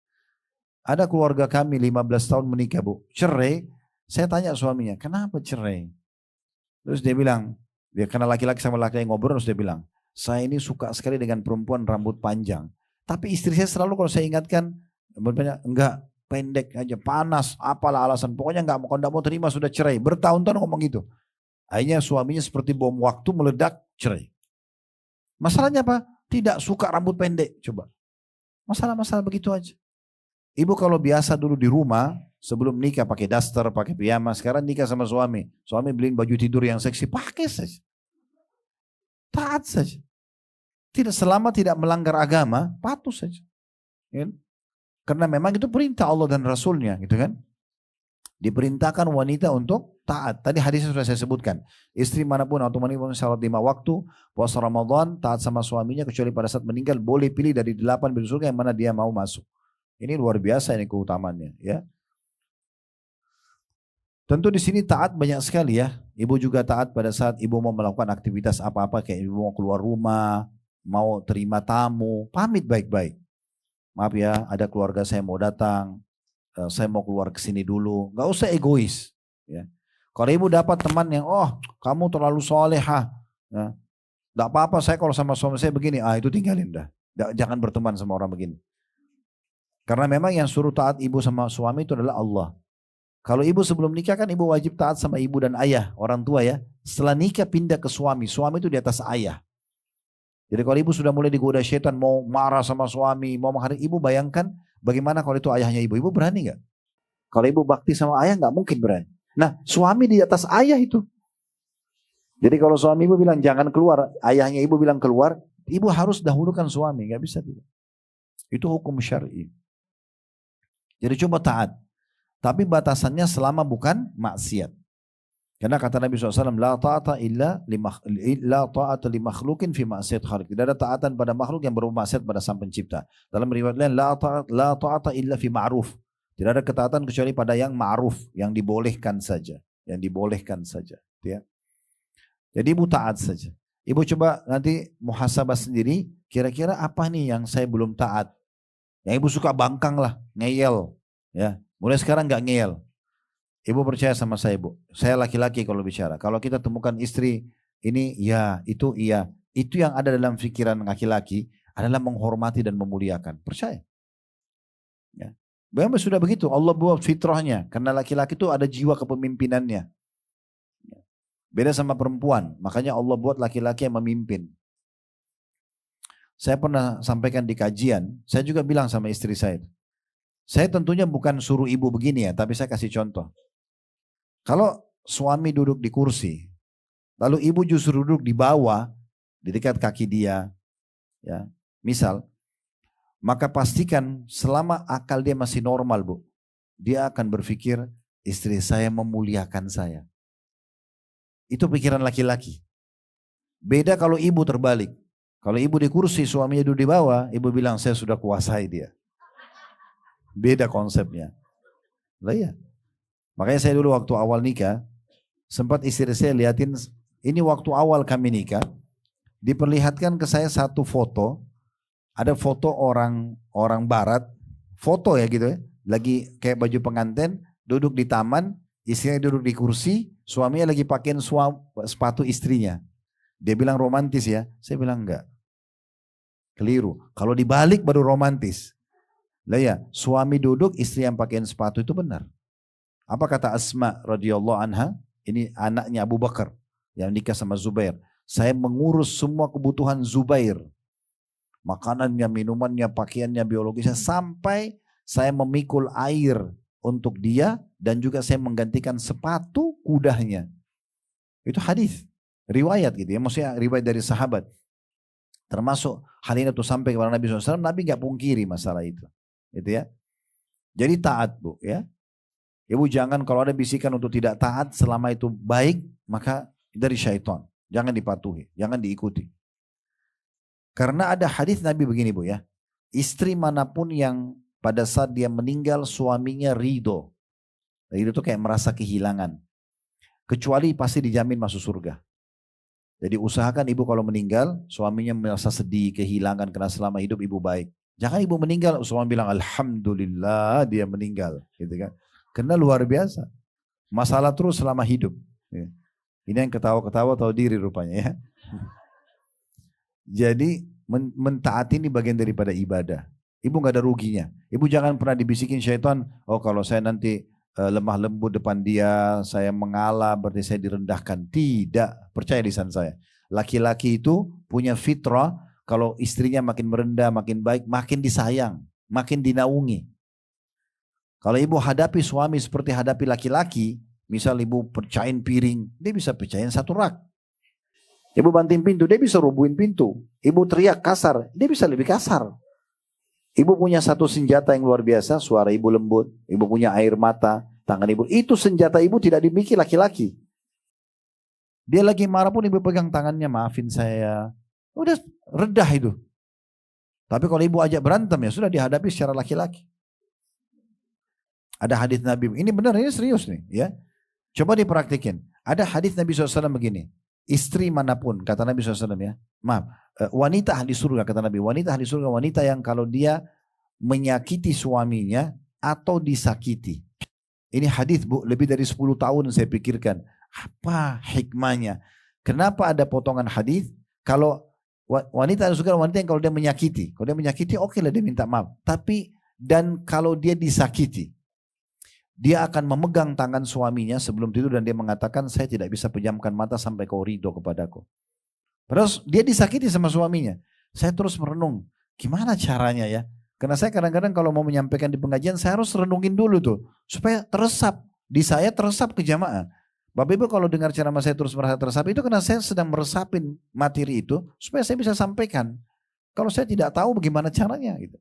Ada keluarga kami 15 tahun menikah Bu. Cerai. Saya tanya suaminya, kenapa cerai? Terus dia bilang, dia karena laki-laki sama laki-laki ngobrol, terus dia bilang, saya ini suka sekali dengan perempuan rambut panjang. Tapi istri saya selalu kalau saya ingatkan, enggak, pendek aja, panas, apalah alasan. Pokoknya enggak mau terima sudah cerai. Bertahun-tahun ngomong gitu. Akhirnya suaminya seperti bom waktu meledak, cerai. Masalahnya apa? Tidak suka rambut pendek, coba. Masalah-masalah begitu aja. Ibu kalau biasa dulu di rumah, sebelum nikah pakai daster, pakai piyama, sekarang nikah sama suami. Suami beliin baju tidur yang seksi, pakai saja. Taat saja. Tidak selama tidak melanggar agama, patuh saja. Ya? Karena memang itu perintah Allah dan Rasulnya, gitu kan? Diperintahkan wanita untuk taat. Tadi hadisnya sudah saya sebutkan. Istri manapun atau manapun salat 5 waktu, puasa Ramadan, taat sama suaminya, kecuali pada saat meninggal, boleh pilih dari 8 pintu surga yang mana dia mau masuk. Ini luar biasa ini keutamaannya, ya. Tentu di sini taat banyak sekali ya. Ibu juga taat pada saat ibu mau melakukan aktivitas apa-apa, kayak ibu mau keluar rumah, mau terima tamu, pamit baik-baik. Maaf ya, ada keluarga saya mau datang, saya mau keluar ke sini dulu. Gak usah egois. Ya. Kalau ibu dapat teman yang, oh kamu terlalu solehah, ya. Gak apa-apa saya kalau sama suami saya begini, itu tinggalin dah. Jangan berteman sama orang begini. Karena memang yang suruh taat ibu sama suami itu adalah Allah. Kalau ibu sebelum nikah kan ibu wajib taat sama ibu dan ayah, orang tua ya. Setelah nikah pindah ke suami, suami itu di atas ayah. Jadi kalau ibu sudah mulai digoda syaitan, mau marah sama suami, mau menghadap ibu, bayangkan bagaimana kalau itu ayahnya ibu. Ibu berani gak? Kalau ibu bakti sama ayah gak mungkin berani. Nah suami di atas ayah itu. Jadi kalau suami ibu bilang jangan keluar, ayahnya ibu bilang keluar, ibu harus dahulukan suami, gak bisa tidak. Itu hukum syar'i. Jadi coba taat. Tapi batasannya selama bukan maksiat. Karena kata Nabi SAW, la ta'ata li makhlukin fi maksiat khaliq. Tidak ada taatan pada makhluk yang bermaksiat pada sang pencipta. Dalam riwayat lain, la ta'ata illa fi ma'ruf. Tidak ada ketaatan kecuali pada yang ma'ruf, yang dibolehkan saja. Yang dibolehkan saja. Ya. Jadi ibu taat saja. Ibu coba nanti muhasabah sendiri, kira-kira apa nih yang saya belum taat. Yang ibu suka bangkang lah, ngeyel. Ya, mulai sekarang gak ngeyel. Ibu percaya sama saya Bu. Saya laki-laki kalau bicara. Kalau kita temukan istri ini ya, itu iya. Itu yang ada dalam pikiran laki-laki adalah menghormati dan memuliakan. Percaya. Ya. Memang sudah begitu. Allah buat fitrahnya. Karena laki-laki itu ada jiwa kepemimpinannya. Beda sama perempuan. Makanya Allah buat laki-laki yang memimpin. Saya pernah sampaikan di kajian, saya juga bilang sama istri saya tentunya bukan suruh ibu begini ya, tapi saya kasih contoh. Kalau suami duduk di kursi, lalu ibu justru duduk di bawah, di dekat kaki dia, ya, misal, maka pastikan selama akal dia masih normal Bu, dia akan berpikir istri saya memuliakan saya. Itu pikiran laki-laki. Beda kalau ibu terbalik. Kalau ibu di kursi, suaminya duduk di bawah, ibu bilang saya sudah kuasai dia. Beda konsepnya. Lah ya. Makanya saya dulu waktu awal nikah, sempat istri saya liatin, ini waktu awal kami nikah, diperlihatkan ke saya satu foto, ada foto orang barat, foto ya gitu ya, lagi kayak baju pengantin, duduk di taman, istrinya duduk di kursi, suaminya lagi pakein sepatu istrinya. Dia bilang romantis ya, saya bilang enggak. Keliru. Kalau dibalik baru romantis. Lah ya, suami duduk, istri yang pakein sepatu itu benar. Apa kata Asma radhiyallahu anha? Ini anaknya Abu Bakar yang nikah sama Zubair. Saya mengurus semua kebutuhan Zubair. Makanannya, minumannya, pakaiannya, biologisnya. Sampai saya memikul air untuk dia. Dan juga saya menggantikan sepatu kudanya. Itu hadis. Riwayat gitu ya. Maksudnya riwayat dari sahabat. Termasuk hal ini tuh sampai kepada Nabi SAW. Nabi gak pungkiri masalah itu. Gitu ya. Jadi taat bu ya. Ibu jangan kalau ada bisikan untuk tidak taat selama itu baik. Maka dari syaitan. Jangan dipatuhi. Jangan diikuti. Karena ada hadis Nabi begini bu ya. Istri manapun yang pada saat dia meninggal suaminya ridho. Ridho itu kayak merasa kehilangan. Kecuali pasti dijamin masuk surga. Jadi usahakan ibu kalau meninggal, suaminya merasa sedih, kehilangan karena selama hidup ibu baik. Jangan ibu meninggal, suami bilang alhamdulillah dia meninggal, gitu kan? Karena luar biasa, masalah terus selama hidup. Ini yang ketawa-ketawa tahu diri rupanya ya. Jadi mentaati ini bagian daripada ibadah. Ibu nggak ada ruginya. Ibu jangan pernah dibisikin syaitan, oh kalau saya nanti lemah lembut depan dia, saya mengalah berarti saya direndahkan. Tidak, percaya lisan saya. Laki-laki itu punya fitrah, kalau istrinya makin merendah, makin baik, makin disayang, makin dinaungi. Kalau ibu hadapi suami seperti hadapi laki-laki, misal ibu pecahin piring, dia bisa pecahin satu rak. Ibu banting pintu, dia bisa rubuhin pintu. Ibu teriak kasar, dia bisa lebih kasar. Ibu punya satu senjata yang luar biasa, suara ibu lembut, ibu punya air mata, tangan ibu. Itu senjata ibu tidak dimiliki laki-laki. Dia lagi marah pun ibu pegang tangannya, maafin saya. Udah redah itu. Tapi kalau ibu ajak berantem ya sudah dihadapi secara laki-laki. Ada hadis Nabi, ini benar, ini serius nih ya. Coba dipraktikin. Ada hadis Nabi SAW begini. Istri manapun, kata Nabi SAW ya, maaf, wanita ahli surga, kata Nabi, wanita ahli surga, wanita yang kalau dia menyakiti suaminya atau disakiti. Ini hadis bu, lebih dari 10 tahun saya pikirkan, apa hikmahnya? Kenapa ada potongan hadis? Kalau wanita ahli surga, wanita yang kalau dia menyakiti, oke lah dia minta maaf. Tapi, dan kalau dia disakiti, dia akan memegang tangan suaminya sebelum tidur dan dia mengatakan saya tidak bisa pejamkan mata sampai kau ridho kepadaku. Terus dia disakiti sama suaminya. Saya terus merenung, gimana caranya ya? Karena saya kadang-kadang kalau mau menyampaikan di pengajian saya harus renungin dulu tuh. Supaya teresap, di saya teresap ke jamaah. Bapak Ibu kalau dengar ceramah saya terus merasa teresap itu karena saya sedang meresapin materi itu supaya saya bisa sampaikan. Kalau saya tidak tahu bagaimana caranya gitu.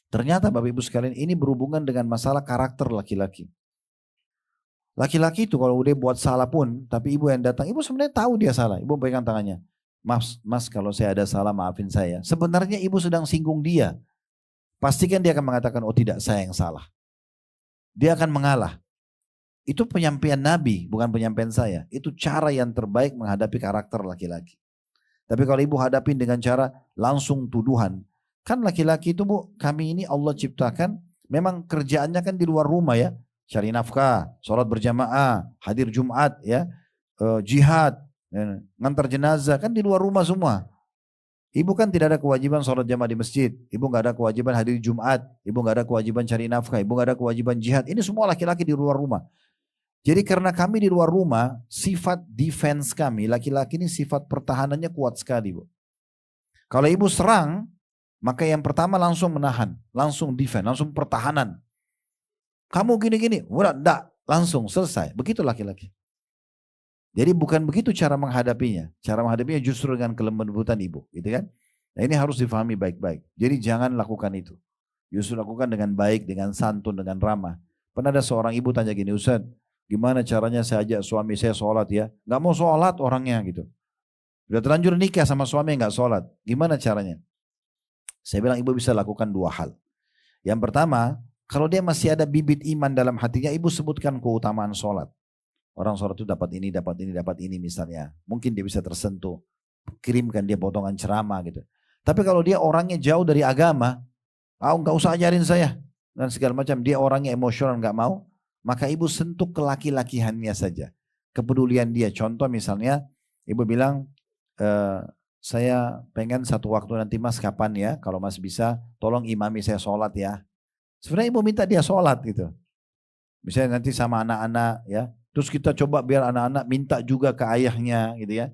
Ternyata Bapak Ibu sekalian ini berhubungan dengan masalah karakter laki-laki. Laki-laki itu kalau udah buat salah pun, tapi ibu yang datang, ibu sebenarnya tahu dia salah. Ibu pegang tangannya, mas kalau saya ada salah maafin saya. Sebenarnya ibu sedang singgung dia. Pastikan dia akan mengatakan, oh tidak saya yang salah. Dia akan mengalah. Itu penyampaian Nabi, bukan penyampaian saya. Itu cara yang terbaik menghadapi karakter laki-laki. Tapi kalau ibu hadapin dengan cara langsung tuduhan, kan laki-laki itu bu, kami ini Allah ciptakan, memang kerjaannya kan di luar rumah ya. Cari nafkah, sholat berjamaah, hadir Jumat ya, jihad, ngantar jenazah, kan di luar rumah semua. Ibu kan tidak ada kewajiban sholat jamaah di masjid, ibu gak ada kewajiban hadir Jumat, ibu gak ada kewajiban cari nafkah, ibu gak ada kewajiban jihad. Ini semua laki-laki di luar rumah. Jadi karena kami di luar rumah, sifat defense kami, laki-laki ini sifat pertahanannya kuat sekali bu. Kalau ibu serang, maka yang pertama langsung menahan, langsung defend, langsung pertahanan. Kamu gini-gini, udah enggak, langsung selesai. Begitu laki-laki. Jadi bukan begitu cara menghadapinya. Cara menghadapinya justru dengan kelembutan ibu, gitu kan? Nah ini harus difahami baik-baik. Jadi jangan lakukan itu. Justru lakukan dengan baik, dengan santun, dengan ramah. Pernah ada seorang ibu tanya gini, Ustaz, gimana caranya saya ajak suami saya sholat ya? Gak mau sholat orangnya gitu. Sudah terlanjur nikah sama suami yang gak sholat. Gimana caranya? Saya bilang ibu bisa lakukan dua hal. Yang pertama, kalau dia masih ada bibit iman dalam hatinya, ibu sebutkan keutamaan sholat. Orang sholat itu dapat ini, dapat ini, dapat ini misalnya. Mungkin dia bisa tersentuh. Kirimkan dia potongan ceramah gitu. Tapi kalau dia orangnya jauh dari agama, nggak usah ajarin saya. dan segala macam, dia orangnya emosional nggak mau, maka ibu sentuh kelaki-lakiannya saja, kepedulian dia. Contoh misalnya, ibu bilang, saya pengen satu waktu nanti mas kapan ya, kalau mas bisa tolong imami saya sholat ya. Sebenarnya ibu minta dia sholat gitu. Misalnya nanti sama anak-anak ya, terus kita coba biar anak-anak minta juga ke ayahnya gitu ya.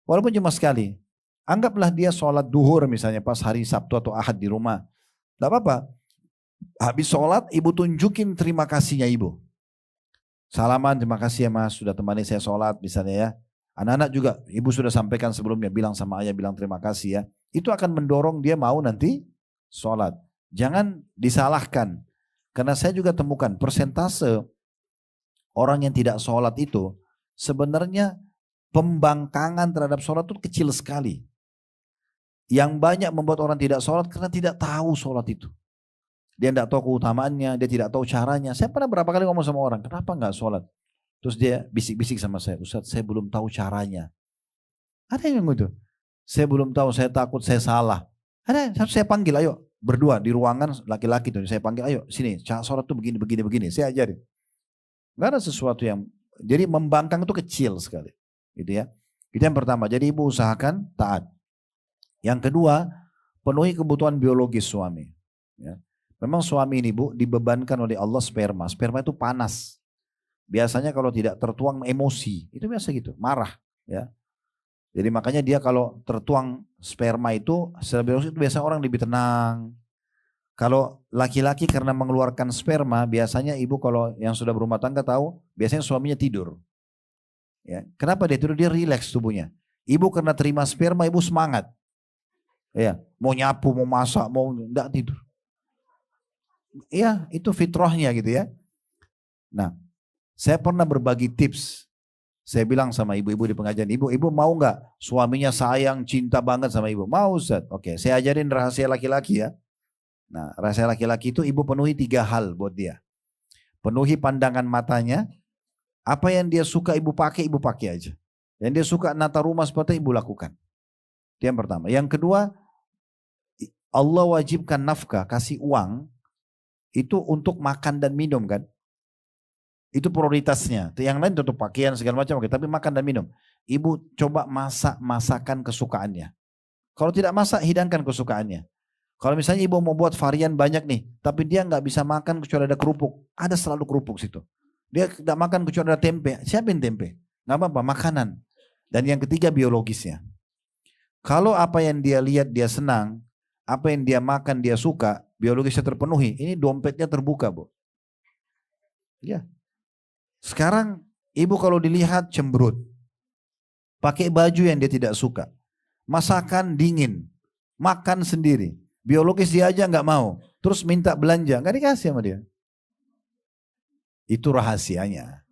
Walaupun cuma sekali. Anggaplah dia sholat duhur misalnya pas hari Sabtu atau Ahad di rumah. Tidak apa-apa. Habis sholat ibu tunjukin terima kasihnya ibu. Salaman, terima kasih ya mas sudah temani saya sholat misalnya ya. Anak-anak juga ibu sudah sampaikan sebelumnya, bilang sama ayah, bilang terima kasih ya. Itu akan mendorong dia mau nanti sholat. Jangan disalahkan. Karena saya juga temukan persentase orang yang tidak sholat itu sebenarnya pembangkangan terhadap sholat itu kecil sekali. Yang banyak membuat orang tidak sholat karena tidak tahu sholat itu. Dia tidak tahu keutamaannya, dia tidak tahu caranya. Saya pernah berapa kali ngomong sama orang, kenapa nggak sholat? Terus dia bisik-bisik sama saya, Ustaz saya belum tahu caranya. Ada yang gitu. Saya belum tahu, saya takut saya salah. Ada, saya panggil, ayo berdua di ruangan laki-laki tuh, saya panggil, ayo sini, cara sholat tuh begini, begini, begini. Saya ajarin. Gak ada sesuatu yang, jadi membangkang itu kecil sekali. Gitu ya. Itu yang pertama, jadi ibu usahakan taat. Yang kedua, penuhi kebutuhan biologis suami. Ya. Memang suami ini bu, dibebankan oleh Allah sperma. Sperma itu panas. Biasanya kalau tidak tertuang emosi, itu biasa gitu, marah. Ya. Jadi makanya dia kalau tertuang sperma itu, secara biologis itu biasanya orang lebih tenang. Kalau laki-laki karena mengeluarkan sperma, biasanya ibu kalau yang sudah berumah tangga tahu, biasanya suaminya tidur. Ya. Kenapa dia tidur? Dia rileks tubuhnya. Ibu karena terima sperma, ibu semangat. Ya, mau nyapu, mau masak, mau enggak tidur. Iya, itu fitrahnya gitu ya. Nah, saya pernah berbagi tips. Saya bilang sama ibu-ibu di pengajian, ibu mau nggak suaminya sayang, cinta banget sama ibu? Mau Ustaz. Oke, saya ajarin rahasia laki-laki ya. Nah, rahasia laki-laki itu ibu penuhi 3 hal buat dia. Penuhi pandangan matanya, apa yang dia suka ibu pakai aja. Yang dia suka nata rumah seperti ibu lakukan. Itu yang pertama. Yang kedua, Allah wajibkan nafkah, kasih uang, itu untuk makan dan minum kan. Itu prioritasnya. Yang lain tentu pakaian segala macam, oke, tapi makan dan minum. Ibu coba masak masakan kesukaannya. Kalau tidak masak, hidangkan kesukaannya. Kalau misalnya ibu mau buat varian banyak nih, tapi dia nggak bisa makan kecuali ada kerupuk, ada selalu kerupuk situ. Dia tidak makan kecuali ada tempe, siapin tempe. Nggak apa-apa, makanan. Dan yang ketiga biologisnya. Kalau apa yang dia lihat dia senang, apa yang dia makan dia suka, biologisnya terpenuhi, ini dompetnya terbuka bu. Ya. Sekarang ibu kalau dilihat cemberut, pakai baju yang dia tidak suka, masakan dingin, makan sendiri, biologis dia aja nggak mau, terus minta belanja, nggak dikasih sama dia. Itu rahasianya.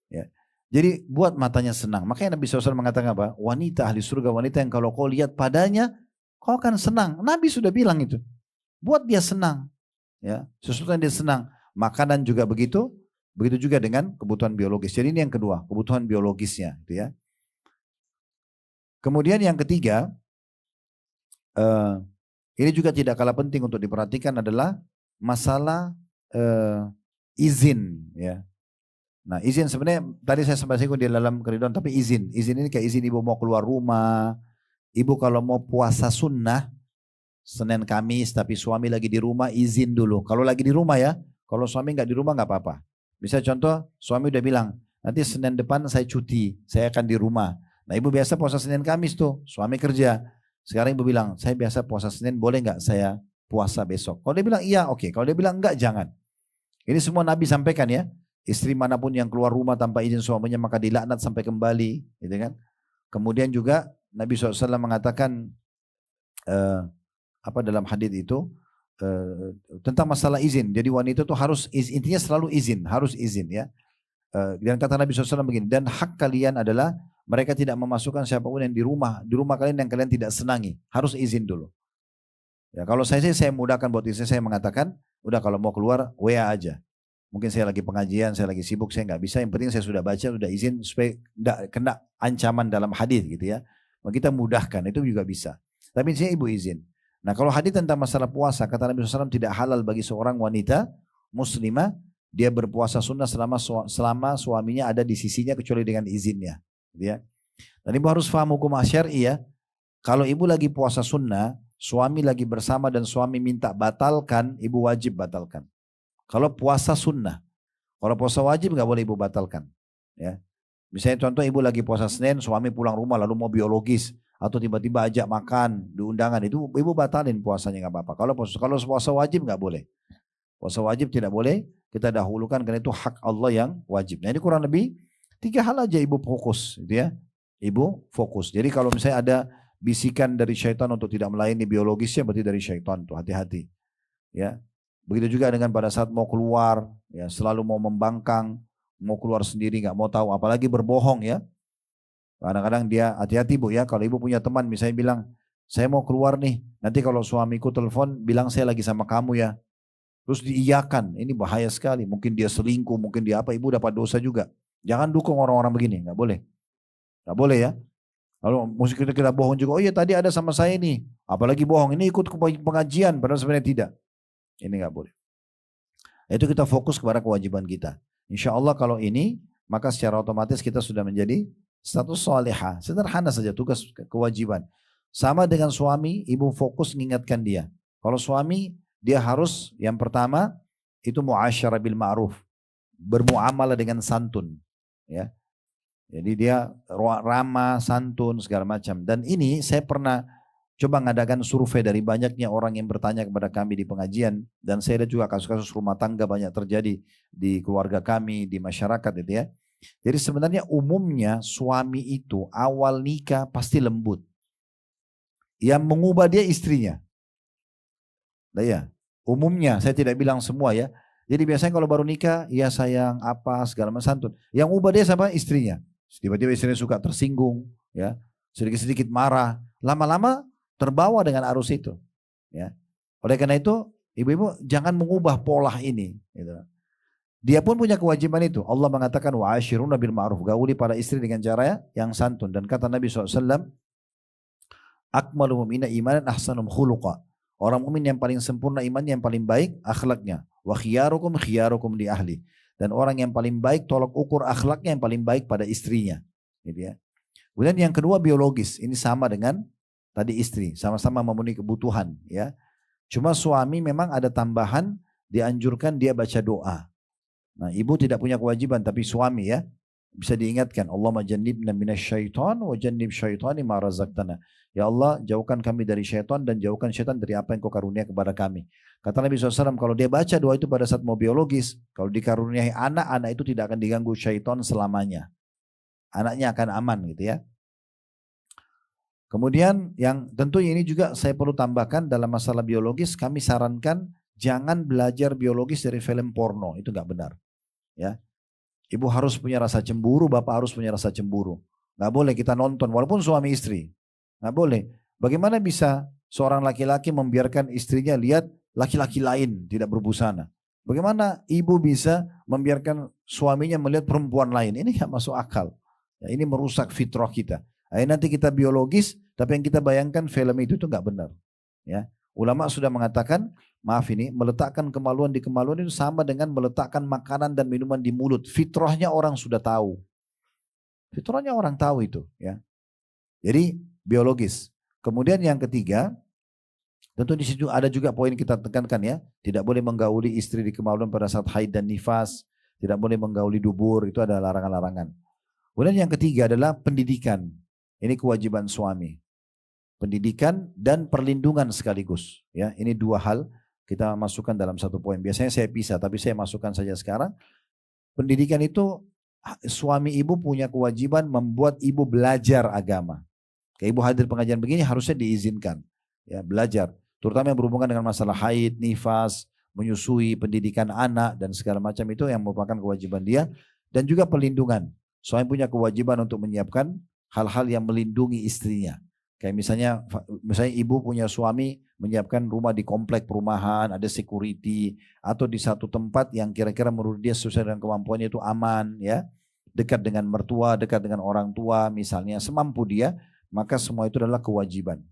Ya. Jadi buat matanya senang. Makanya Nabi SAW mengatakan apa? Wanita ahli surga, wanita yang kalau kau lihat padanya, kau akan senang. Nabi sudah bilang itu. Buat dia senang. Ya, sesuatu yang dia senang. Makanan juga begitu. Begitu juga dengan kebutuhan biologis. Jadi ini yang kedua, kebutuhan biologisnya. Gitu ya. Kemudian yang ketiga, ini juga tidak kalah penting untuk diperhatikan adalah masalah izin. Ya. Nah izin sebenarnya tadi saya sempat singgung di dalam keridhaan, tapi izin ini kayak izin ibu mau keluar rumah, ibu kalau mau puasa sunnah, Senin Kamis tapi suami lagi di rumah, izin dulu. Kalau lagi di rumah ya, kalau suami nggak di rumah nggak apa-apa. Misalnya contoh, suami udah bilang, nanti Senin depan saya cuti, saya akan di rumah. Nah ibu biasa puasa Senin Kamis tuh, suami kerja. Sekarang ibu bilang, saya biasa puasa Senin, boleh nggak saya puasa besok? Kalau dia bilang iya, oke. Kalau dia bilang enggak, jangan. Ini semua Nabi sampaikan ya. Istri manapun yang keluar rumah tanpa izin suaminya maka dilaknat sampai kembali, gitu kan? Kemudian juga Nabi SAW mengatakan apa dalam hadis itu tentang masalah izin. Jadi wanita itu harus intinya selalu izin, harus izin ya. Dan kata Nabi SAW begini, dan hak kalian adalah mereka tidak memasukkan siapapun yang di rumah kalian yang kalian tidak senangi, harus izin dulu. Ya kalau saya mudahkan buat istri saya mengatakan, udah kalau mau keluar WA aja. Mungkin saya lagi pengajian, saya lagi sibuk, saya nggak bisa. Yang penting saya sudah baca, sudah izin supaya tidak kena ancaman dalam hadis gitu ya. Kita mudahkan itu juga bisa. Tapi intinya ibu izin. Nah kalau hadis tentang masalah puasa, kata Nabi SAW tidak halal bagi seorang wanita muslimah dia berpuasa sunnah selama suaminya ada di sisinya kecuali dengan izinnya. Gitu ya. Dan ibu harus paham hukum syar'i ya. Kalau ibu lagi puasa sunnah, suami lagi bersama dan suami minta batalkan, ibu wajib batalkan. Kalau puasa sunnah, kalau puasa wajib nggak boleh ibu batalkan. Ya. Misalnya contoh ibu lagi puasa Senin, suami pulang rumah lalu mau biologis atau tiba-tiba ajak makan di undangan itu ibu batalin puasanya nggak apa-apa. Kalau puasa wajib nggak boleh. Puasa wajib tidak boleh kita dahulukan karena itu hak Allah yang wajib. Nah ini kurang lebih 3 hal aja ibu fokus, gitu ya. Ibu fokus. Jadi kalau misalnya ada bisikan dari syaitan untuk tidak melayani biologisnya berarti dari syaitan tuh hati-hati. Ya. Begitu juga dengan pada saat mau keluar, ya selalu mau membangkang, mau keluar sendiri nggak mau tahu, apalagi berbohong ya. Kadang-kadang dia hati-hati bu ya, kalau ibu punya teman misalnya bilang, saya mau keluar nih, nanti kalau suamiku telepon bilang saya lagi sama kamu ya. Terus diiyakan, ini bahaya sekali. Mungkin dia selingkuh, mungkin dia apa, ibu dapat dosa juga. Jangan dukung orang-orang begini, nggak boleh. Nggak boleh ya. Lalu musik kita bohong juga, oh iya tadi ada sama saya nih. Apalagi bohong, ini ikut pengajian, padahal sebenarnya tidak. Ini nggak boleh. Itu kita fokus kepada kewajiban kita. Insya Allah kalau ini, maka secara otomatis kita sudah menjadi status salihah. Sederhana saja tugas kewajiban. Sama dengan suami, ibu fokus mengingatkan dia. Kalau suami, dia harus yang pertama, itu muasyarah bil ma'ruf. Bermuamalah dengan santun. Ya. Jadi dia ramah, santun, segala macam. Dan ini saya pernah coba ngadakan survei dari banyaknya orang yang bertanya kepada kami di pengajian. Dan saya ada juga kasus-kasus rumah tangga banyak terjadi di keluarga kami, di masyarakat itu ya. Jadi sebenarnya umumnya suami itu awal nikah pasti lembut. Yang mengubah dia istrinya. Nah ya, umumnya saya tidak bilang semua ya. Jadi biasanya kalau baru nikah, ya sayang apa segala macam santun. Yang ubah dia sama istrinya. Tiba-tiba istrinya suka tersinggung, ya sedikit-sedikit marah. Lama-lama terbawa dengan arus itu. Ya. Oleh karena itu, ibu-ibu jangan mengubah pola ini. Gitu. Dia pun punya kewajiban itu. Allah mengatakan wa ashiruna bil ma'ruf. Gauli para istri dengan cara yang santun. Dan kata Nabi SAW, akmalu mu'mina imanan ahsanum khuluqa. Orang mukmin yang paling sempurna imannya yang paling baik akhlaknya. Wa khiyarukum khiyarukum li ahli. Dan orang yang paling baik tolak ukur akhlaknya yang paling baik pada istrinya. Gitu ya. Kemudian yang kedua biologis. Ini sama dengan tadi istri. Sama-sama memenuhi kebutuhan. Ya. Cuma suami memang ada tambahan dianjurkan dia baca doa. Nah ibu tidak punya kewajiban tapi suami ya. Bisa diingatkan. Allahumma jannibna minasyaitan wa jannib syaitani ma razaqtana. Ya Allah jauhkan kami dari syaitan dan jauhkan syaitan dari apa yang kau karunia kepada kami. Kata Nabi SAW kalau dia baca doa itu pada saat mau biologis. Kalau dikaruniai anak, anak itu tidak akan diganggu syaitan selamanya. Anaknya akan aman gitu ya. Kemudian yang tentu ini juga saya perlu tambahkan dalam masalah biologis. Kami sarankan jangan belajar biologis dari film porno. Itu gak benar. Ya. Ibu harus punya rasa cemburu, bapak harus punya rasa cemburu. Gak boleh kita nonton walaupun suami istri. Nggak boleh. Bagaimana bisa seorang laki-laki membiarkan istrinya lihat laki-laki lain tidak berbusana? Bagaimana ibu bisa membiarkan suaminya melihat perempuan lain? Ini nggak masuk akal. Ya, ini merusak fitrah kita. Nanti kita biologis, tapi yang kita bayangkan film itu nggak benar. Ya, ulama sudah mengatakan, maaf ini, meletakkan kemaluan di kemaluan itu sama dengan meletakkan makanan dan minuman di mulut. Fitrahnya orang sudah tahu. Fitrahnya orang tahu itu. Ya, jadi biologis. Kemudian yang ketiga, tentu di situ ada juga poin kita tekankan ya, tidak boleh menggauli istri di kemaluan pada saat haid dan nifas, tidak boleh menggauli dubur, itu ada larangan-larangan. Kemudian yang ketiga adalah pendidikan. Ini kewajiban suami. Pendidikan dan perlindungan sekaligus. Ya, ini dua hal kita masukkan dalam satu poin. Biasanya saya pisah, tapi saya masukkan saja sekarang. Pendidikan itu suami ibu punya kewajiban membuat ibu belajar agama. Kayak ibu hadir pengajian begini harusnya diizinkan. Ya, belajar. Terutama yang berhubungan dengan masalah haid, nifas, menyusui, pendidikan anak, dan segala macam itu yang merupakan kewajiban dia. Dan juga perlindungan. Suami punya kewajiban untuk menyiapkan hal-hal yang melindungi istrinya. Kayak misalnya ibu punya suami menyiapkan rumah di komplek perumahan, ada security, atau di satu tempat yang kira-kira menurut dia sesuai dengan kemampuannya itu aman. Ya, dekat dengan mertua, dekat dengan orang tua misalnya, semampu dia. Maka semua itu adalah kewajiban.